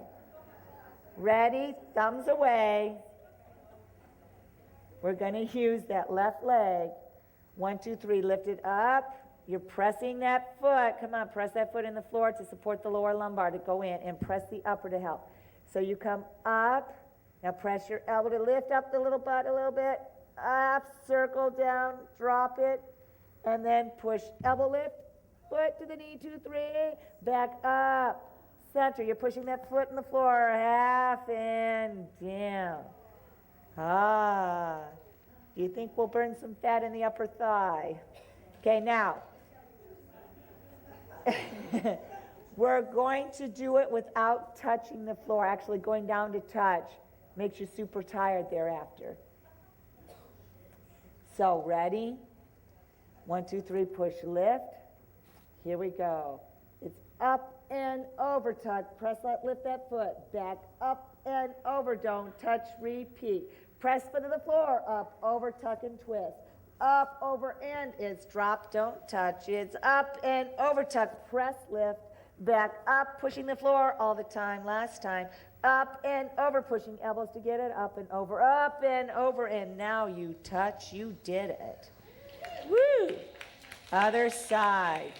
Ready? Thumbs away. We're going to use that left leg. 1, 2, 3. Lift it up. You're pressing that foot. Come on, press that foot in the floor to support the lower lumbar to go in, and press the upper to help. So you come up. Now press your elbow to lift up the little butt a little bit. Up, circle down, drop it. And then push, elbow lift, foot to the knee, 2, 3, back up, center. You're pushing that foot in the floor, half and down. Do you think we'll burn some fat in the upper thigh? Okay, now, we're going to do it without touching the floor, actually going down to touch. Makes you super tired thereafter. So, ready? 1, 2, 3, push, lift. Here we go. It's up and over, tuck. Press that, lift that foot. Back up and over, don't touch, repeat. Press foot to the floor, up, over, tuck, and twist. Up, over, and it's drop, don't touch. It's up and over, tuck, press, lift. Back up, pushing the floor all the time, last time. Up and over, pushing elbows to get it, up, and now you touch, you did it. Woo! Other side.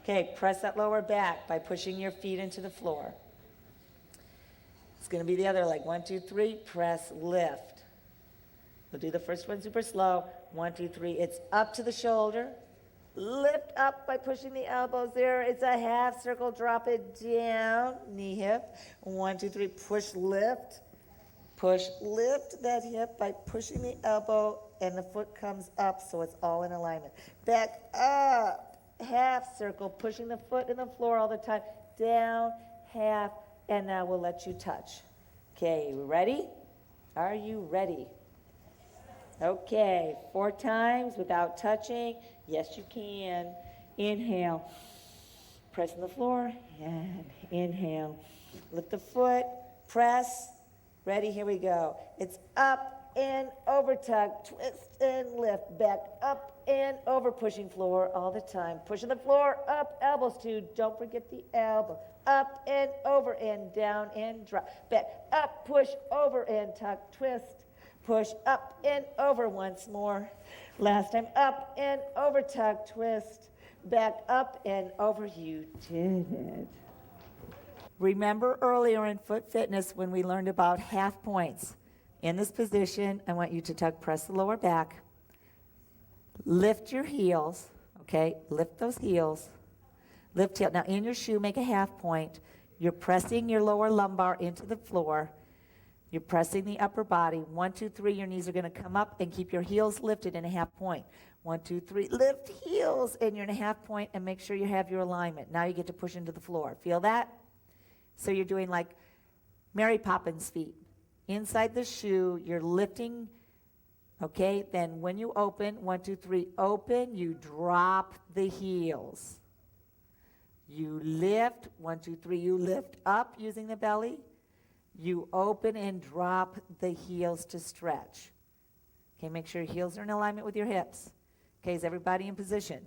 Okay, press that lower back by pushing your feet into the floor. It's going to be the other leg. 1, 2, 3, press, lift. We'll do the first one super slow. 1, 2, 3, it's up to the shoulder. Lift up by pushing the elbows there. It's a half circle, drop it down, knee hip. 1, 2, 3, push, lift. Push, lift that hip by pushing the elbow, and the foot comes up so it's all in alignment. Back up, half circle, pushing the foot in the floor all the time. Down, half, and now we'll let you touch. Okay, ready? Are you ready? Okay, 4 times without touching. Yes, you can. Inhale, pressing the floor, and inhale. Lift the foot, press. Ready, here we go. It's up and over, tuck, twist and lift. Back up and over, pushing floor all the time. Pushing the floor up, elbows too. Don't forget the elbow. Up and over and down and drop. Back up, push over and tuck, twist. Push up and over once more. Last time, up and over, tuck, twist. Back up and over, you did it. Remember earlier in foot fitness when we learned about half points. In this position, I want you to tuck, press the lower back. Lift your heels, okay? Lift those heels. Lift heel. Now in your shoe, make a half point. You're pressing your lower lumbar into the floor. You're pressing the upper body. 1, 2, 3, your knees are going to come up and keep your heels lifted in a half point. 1, 2, 3, lift heels, and you're in a half point, and make sure you have your alignment. Now you get to push into the floor. Feel that? So you're doing like Mary Poppins feet. Inside the shoe, you're lifting Okay, then when you open, 1, 2, 3, open, you drop the heels. You lift, 1, 2, 3, you lift up using the belly. You open and drop the heels to stretch. Okay, make sure your heels are in alignment with your hips. Okay, is everybody in position?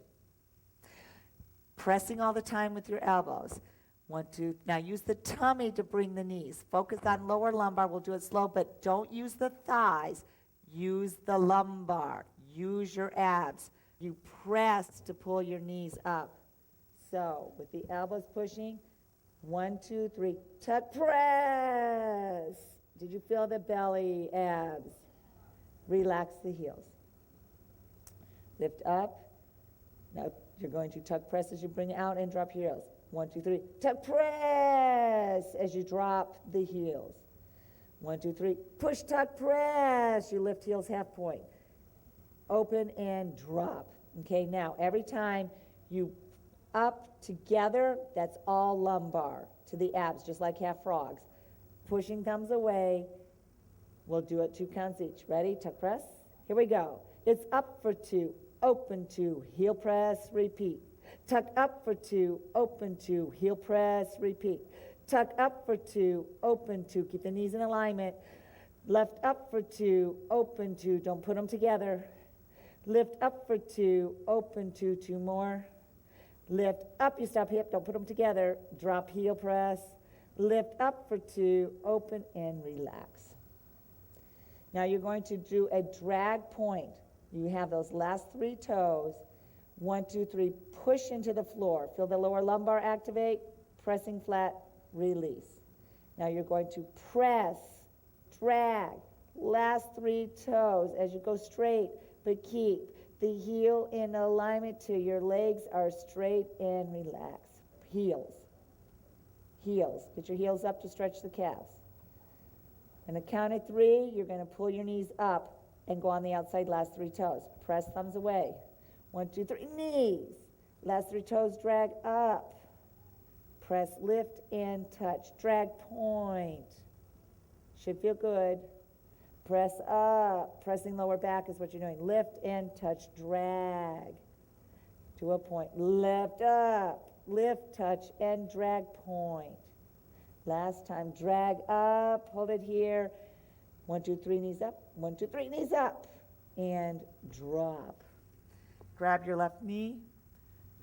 Pressing all the time with your elbows. 1, 2, now use the tummy to bring the knees. Focus on lower lumbar, we'll do it slow, but don't use the thighs. Use the lumbar, use your abs. You press to pull your knees up. So, with the elbows pushing, 1, 2, 3, tuck press. Did you feel the belly, abs? Relax the heels. Lift up. Now you're going to tuck press as you bring it out and drop your heels. 1, 2, 3, tuck press as you drop the heels. 1, 2, 3, push, tuck, press. You lift heels half point. Open and drop. Okay, now every time you up together, that's all lumbar to the abs, just like half frogs. Pushing thumbs away. We'll do it 2 counts each. Ready? Tuck press. Here we go. It's up for 2, open 2, heel press, repeat. Tuck up for 2, open 2, heel press, repeat. Tuck up for 2, open 2, keep the knees in alignment. Left up for 2, open 2, don't put them together. Lift up for 2, open 2, 2 more. Lift up, you stop hip, don't put them together. Drop heel press. Lift up for 2, open and relax. Now you're going to do a drag point. You have those last 3 toes. 1, 2, 3, push into the floor. Feel the lower lumbar activate, pressing flat, release. Now you're going to press, drag, last 3 toes as you go straight, but keep the heel in alignment till your legs are straight and relaxed. Heels. Heels. Get your heels up to stretch the calves. And a count of 3, you're going to pull your knees up and go on the outside last 3 toes. Press thumbs away. 1, 2, 3, knees. Last 3 toes drag up. Press, lift, and touch. Drag point. Should feel good. Press up. Pressing lower back is what you're doing. Lift and touch. Drag to a point. Lift up. Lift, touch, and drag point. Last time. Drag up. Hold it here. 1, 2, 3, knees up. 1, 2, 3, knees up. And drop. Grab your left knee.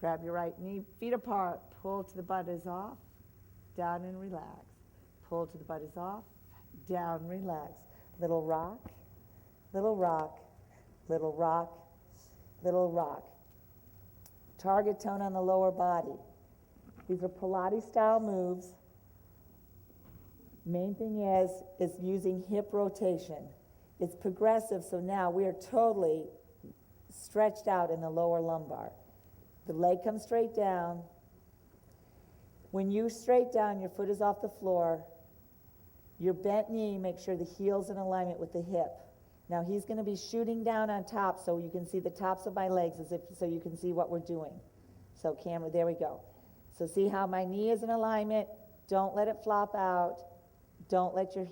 Grab your right knee. Feet apart. Pull to the butt is off. Down and relax. Pull to the butt is off. Down, relax. Little rock. Little rock. Little rock. Little rock. Target tone on the lower body. These are Pilates style moves. Main thing is using hip rotation. It's progressive, so now we are totally stretched out in the lower lumbar. The leg comes straight down. When you straight down, your foot is off the floor. Your bent knee, make sure the heel's in alignment with the hip. Now he's going to be shooting down on top so you can see the tops of my legs so you can see what we're doing. So camera, there we go. So see how my knee is in alignment. Don't let it flop out. Don't let your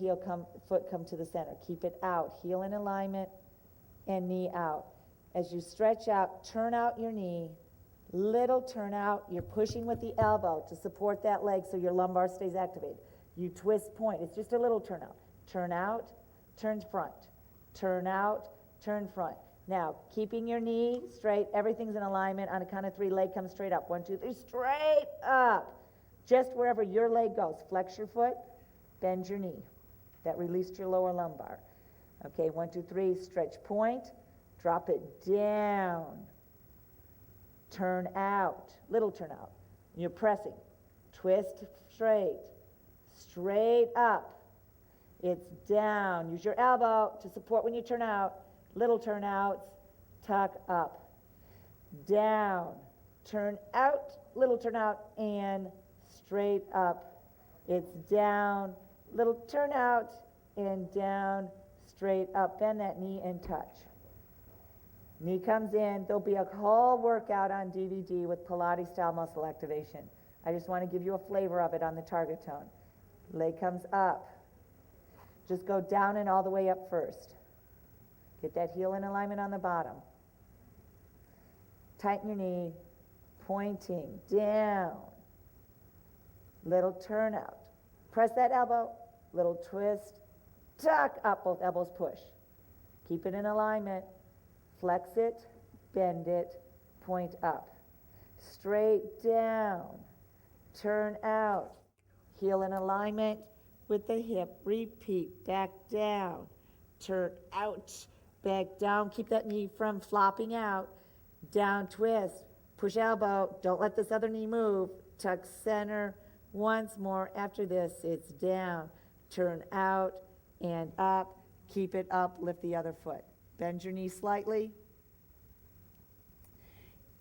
foot come to the center. Keep it out. Heel in alignment and knee out. As you stretch out, turn out your knee. Little turn out. You're pushing with the elbow to support that leg so your lumbar stays activated. You twist point. It's just a little turn out. Turn out, turn front. Turn out, turn front. Now, keeping your knee straight, everything's in alignment. On a count of 3, leg comes straight up. 1, 2, 3, straight up. Just wherever your leg goes. Flex your foot, bend your knee. That released your lower lumbar. Okay, 1, 2, 3, stretch point. Drop it down. Turn out, little turn out. You're pressing. Twist straight. Straight up. It's down. Use your elbow to support when you turn out. Little turn outs. Tuck up. Down. Turn out. Little turn out. And straight up. It's down. Little turn out. And down. Straight up. Bend that knee and touch. Knee comes in. There'll be a whole workout on DVD with Pilates style muscle activation. I just want to give you a flavor of it on the target tone. Leg comes up. Just go down and all the way up first. Get that heel in alignment on the bottom. Tighten your knee, pointing down. Little turn out. Press that elbow, little twist, tuck up, both elbows push. Keep it in alignment. Flex it, bend it, point up. Straight down, turn out. Heel in alignment with the hip. Repeat, back down, turn out, back down. Keep that knee from flopping out. Down twist, push elbow, don't let this other knee move. Tuck center. Once more after this, it's down, turn out and up. Keep it up, lift the other foot. Bend your knee slightly.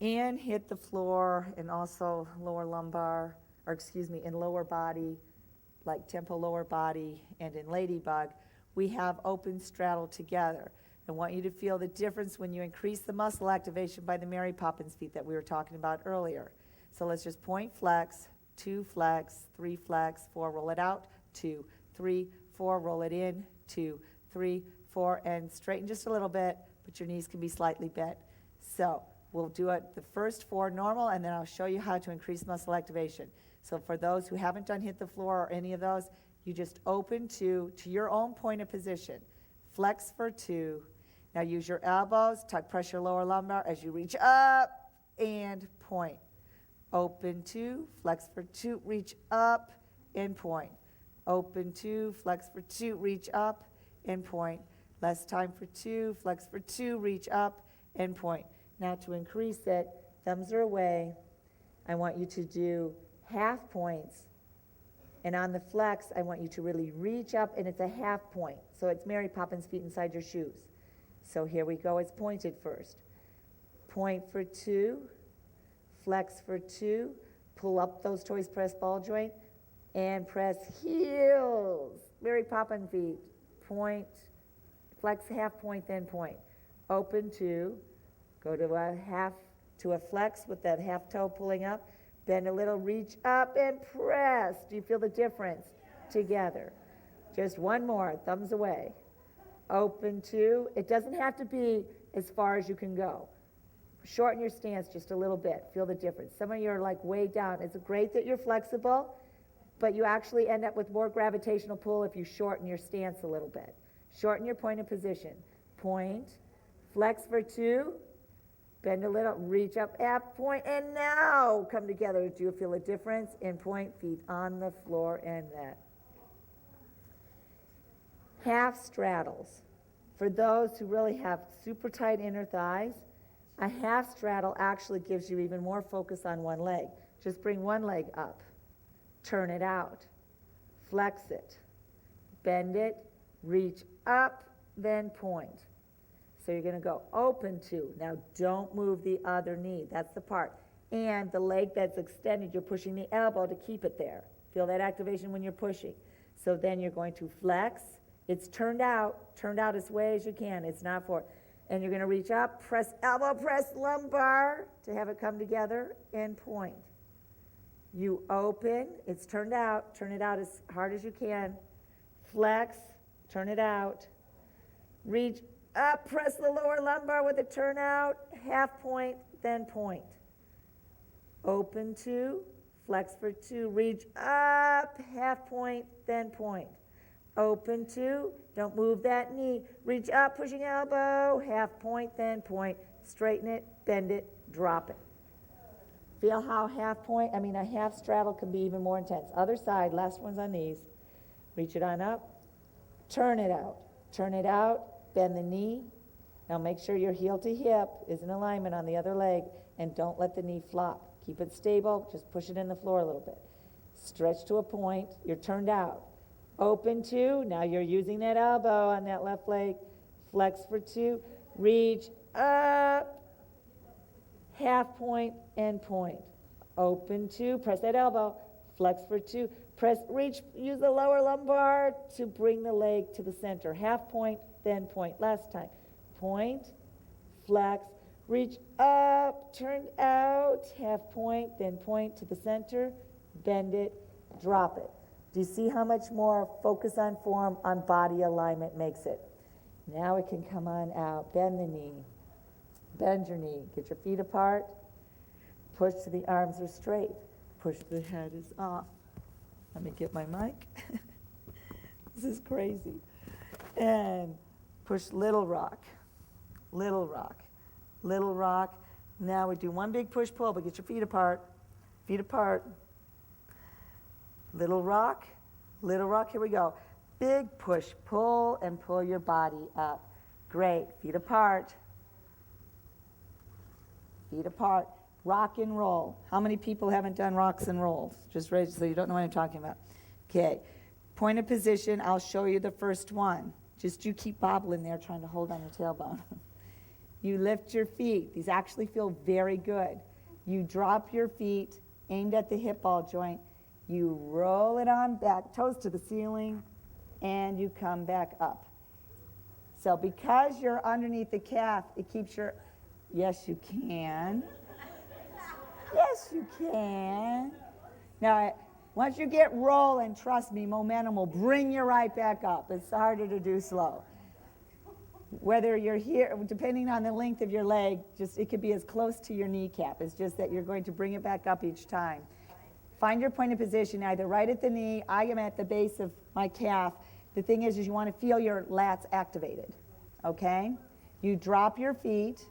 And hit the floor and also lower lumbar, or excuse me, in lower body, like tempo lower body and in ladybug, we have open straddle together. I want you to feel the difference when you increase the muscle activation by the Mary Poppins feet that we were talking about earlier. So let's just point flex, 2 flex, 3 flex, 4, roll it out, 2, 3, 4, roll it in, 2, 3, 4, and straighten just a little bit, but your knees can be slightly bent. So we'll do it the first 4 normal, and then I'll show you how to increase muscle activation. So for those who haven't done hit the floor or any of those, you just open to your own point of position. Flex for 2. Now use your elbows, press your lower lumbar as you reach up and point. Open 2, flex for 2, reach up and point. Open 2, flex for 2, reach up and point. Less time for 2, flex for 2, reach up and point. Now to increase it, thumbs are away. I want you to do half points. And on the flex, I want you to really reach up, and it's a half point. So it's Mary Poppins feet inside your shoes. So here we go, it's pointed first. Point for 2, flex for 2, pull up those toes, press ball joint, and press heels. Mary Poppins feet, point, flex half point, then point. Open 2, go to a flex with that half toe pulling up, bend a little, reach up and press. Do you feel the difference? Together. Just one more, thumbs away. Open 2. It doesn't have to be as far as you can go. Shorten your stance just a little bit. Feel the difference. Some of you are like way down. It's great that you're flexible, but you actually end up with more gravitational pull if you shorten your stance a little bit. Shorten your point of position. Point, flex for 2, bend a little, reach up, half point, and now come together. Do you feel a difference? And point, feet on the floor, and that. Half straddles. For those who really have super tight inner thighs, a half straddle actually gives you even more focus on one leg. Just bring one leg up, turn it out, flex it, bend it, reach up, then point. So you're going to go open 2. Now don't move the other knee. That's the part. And the leg that's extended, you're pushing the elbow to keep it there. Feel that activation when you're pushing. So then you're going to flex. It's turned out as way as you can. It's not forward. And you're going to reach up, press elbow, press lumbar to have it come together and point. You open, it's turned out, turn it out as hard as you can. Flex, turn it out. Reach up, press the lower lumbar with a turnout, half point, then point. Open 2, flex for 2, reach up, half point, then point. Open 2, don't move that knee, reach up, pushing elbow, half point, then point. Straighten it, bend it, drop it. Feel how a half straddle can be even more intense. Other side, last one's on knees. Reach it on up, turn it out, bend the knee. Now make sure your heel to hip is in alignment on the other leg, and don't let the knee flop. Keep it stable, just push it in the floor a little bit. Stretch to a point, you're turned out. Open 2, now you're using that elbow on that left leg. Flex for 2, reach up, half point and point. Open 2, press that elbow, flex for 2, press, reach, use the lower lumbar to bring the leg to the center. Half point, then point. Last time. Point, flex, reach up, turn out, half point, then point to the center, bend it, drop it. Do you see how much more focus on form, on body alignment makes it? Now we can come on out. Bend the knee. Bend your knee. Get your feet apart. Push so the arms are straight. Push the head is off. Let me get my mic. This is crazy. And push little rock. Little rock. Little rock. Now we do one big push-pull, but get your feet apart. Feet apart. Little rock. Little rock. Here we go. Big push, pull, and pull your body up. Great. Feet apart. Feet apart. Rock and roll. How many people haven't done rocks and rolls? Just raise so you don't know what I'm talking about. Okay. Point of position. I'll show you the first one. Just you keep bobbling there trying to hold on your tailbone. You lift your feet. These actually feel very good. You drop your feet aimed at the hip ball joint. You roll it on back, toes to the ceiling, and you come back up. So because you're underneath the calf, it keeps your, yes you can. Yes you can. Now, once you get rolling, trust me, momentum will bring you right back up. It's harder to do slow. Whether you're here, depending on the length of your leg, just it could be as close to your kneecap. It's just that you're going to bring it back up each time. Find your point of position, either right at the knee. I am at the base of my calf. The thing is you want to feel your lats activated, okay? You drop your feet,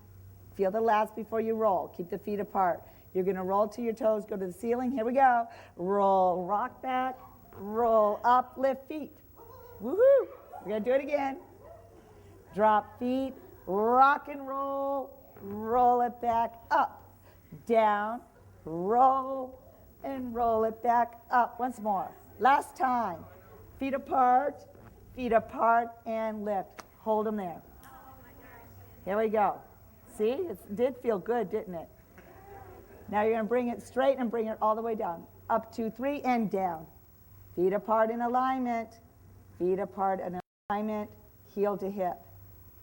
feel the lats before you roll. Keep the feet apart. You're going to roll to your toes, go to the ceiling. Here we go. Roll, rock back, roll up, lift feet. Woohoo! We're going to do it again. Drop feet, rock and roll it back up, down, roll, and roll it back up. Once more. Last time. Feet apart, and lift. Hold them there. Here we go. See, it did feel good, didn't it? Now you're going to bring it straight and bring it all the way down. Up, 2, 3, and down. Feet apart in alignment. Feet apart in alignment. Heel to hip.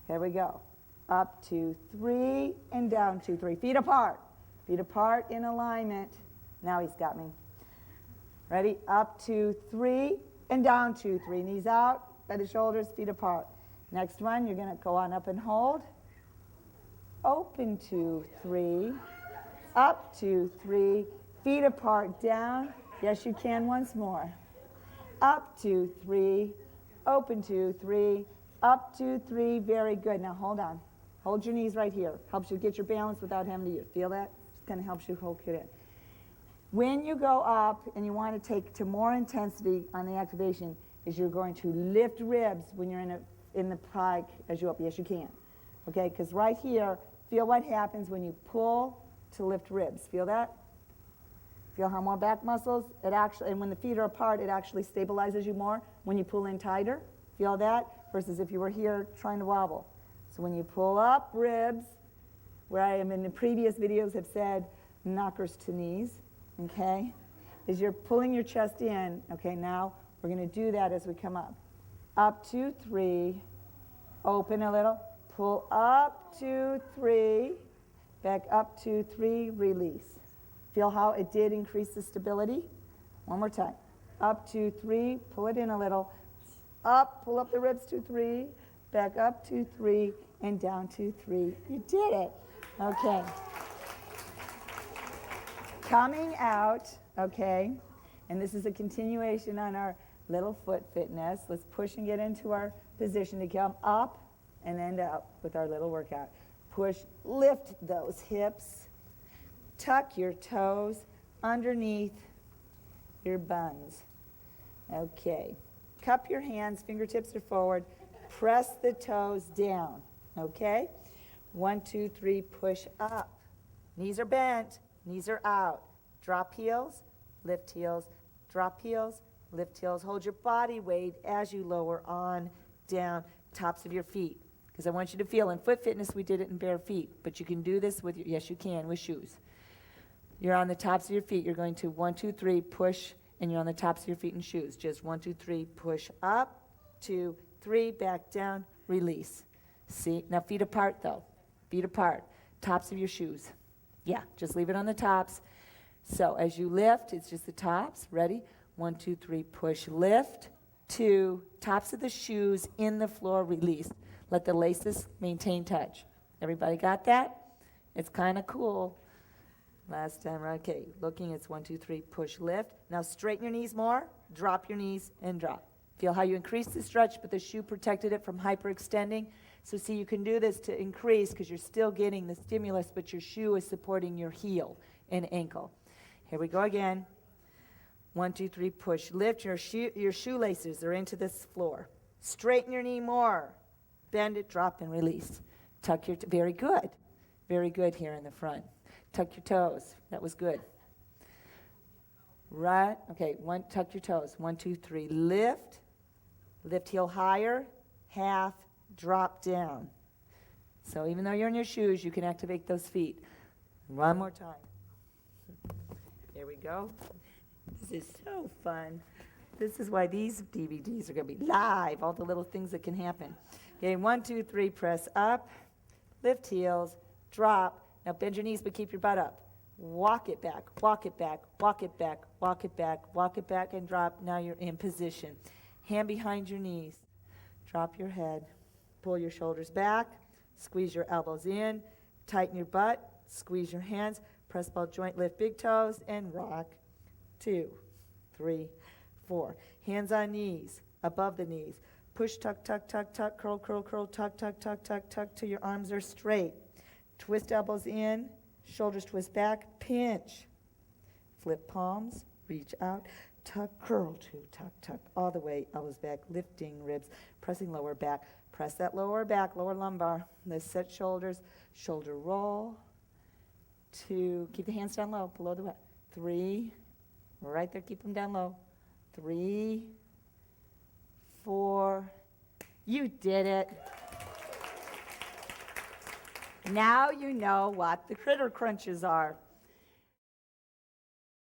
Here we go. Up, 2, 3, and down, 2, 3. Feet apart. Feet apart in alignment. Now he's got me. Ready? Up, 2, 3, and down, 2, 3. Knees out by the shoulders, feet apart. Next one, you're going to go on up and hold. Open, 2, 3. Up, 2, 3. Feet apart, down. Yes, you can once more. Up, 2, 3. Open, 2, 3. Up, 2, 3. Very good. Now hold on. Hold your knees right here. Helps you get your balance without having to feel that? Just kind of helps you hold it in. When you go up and you want to take to more intensity on the activation, is you're going to lift ribs when you're in the pike as you up. Yes, you can. Okay, because right here, feel what happens when you pull to lift ribs. Feel that? Feel how more back muscles? It actually, and when the feet are apart, it actually stabilizes you more when you pull in tighter. Feel that? Versus if you were here trying to wobble. So when you pull up ribs, where I am in the previous videos have said knockers to knees, okay, is you're pulling your chest in. Okay, now we're going to do that as we come up. Up, 2, 3, open a little, pull up, 2, 3, back up, 2, 3, release. Feel how it did increase the stability? One more time. Up, 2, 3, pull it in a little. Up, pull up the ribs, 2, 3, back up, 2, 3, and down, 2, 3. You did it. Okay. Coming out, okay, and this is a continuation on our little foot fitness. Let's push and get into our position to come up and end up with our little workout. Push, lift those hips, tuck your toes underneath your buns. Okay. Cup your hands, fingertips are forward. Press the toes down, okay? 1, 2, 3, push up. Knees are bent, knees are out. Drop heels, lift heels, drop heels, lift heels. Hold your body weight as you lower on, down, tops of your feet. Because I want you to feel, in foot fitness we did it in bare feet, but you can do this with, yes you can, with shoes. You're on the tops of your feet. You're going to 1, 2, 3, push, and you're on the tops of your feet in shoes. Just 1, 2, 3, push up, 2, 3, back down, release. See? Now feet apart though. Feet apart. Tops of your shoes. Yeah, just leave it on the tops. So as you lift, it's just the tops. Ready? 1, 2, 3, push, lift. 2, tops of the shoes in the floor, release. Let the laces maintain touch. Everybody got that? It's kind of cool. Last time, okay, looking, it's 1, 2, 3, push, lift. Now straighten your knees more, drop your knees, and drop. Feel how you increase the stretch, but the shoe protected it from hyperextending. So see, you can do this to increase because you're still getting the stimulus, but your shoe is supporting your heel and ankle. Here we go again. 1, 2, 3, push, lift. Your shoelaces are into this floor. Straighten your knee more. Bend it, drop, and release. Tuck your, very good. Very good here in the front. Tuck your toes. That was good. Right, okay, tuck your toes. 1, 2, 3, lift. Lift heel higher, half, drop down. So even though you're in your shoes, you can activate those feet. One more time. Here we go. This is so fun. This is why these DVDs are going to be live, all the little things that can happen. Okay, 1, 2, 3, press up, lift heels, drop. Now bend your knees, but keep your butt up. Walk it back, walk it back, walk it back, walk it back, walk it back, and drop. Now you're in position. Hand behind your knees. Drop your head. Pull your shoulders back. Squeeze your elbows in. Tighten your butt. Squeeze your hands. Press ball joint, lift big toes, and rock. 2, 3, 4. Hands on knees, above the knees. Push, tuck, tuck, tuck, tuck, curl, curl, curl, tuck, tuck, tuck, tuck, tuck till your arms are straight. Twist elbows in, shoulders twist back, pinch. Flip palms, reach out, tuck, curl, 2, tuck, tuck, all the way, elbows back, lifting ribs, pressing lower back. Press that lower back, lower lumbar. Let's set shoulders, shoulder roll. 2, keep the hands down low, below the butt. 3, right there, keep them down low. 3, 4, you did it. Now you know what the critter crunches are.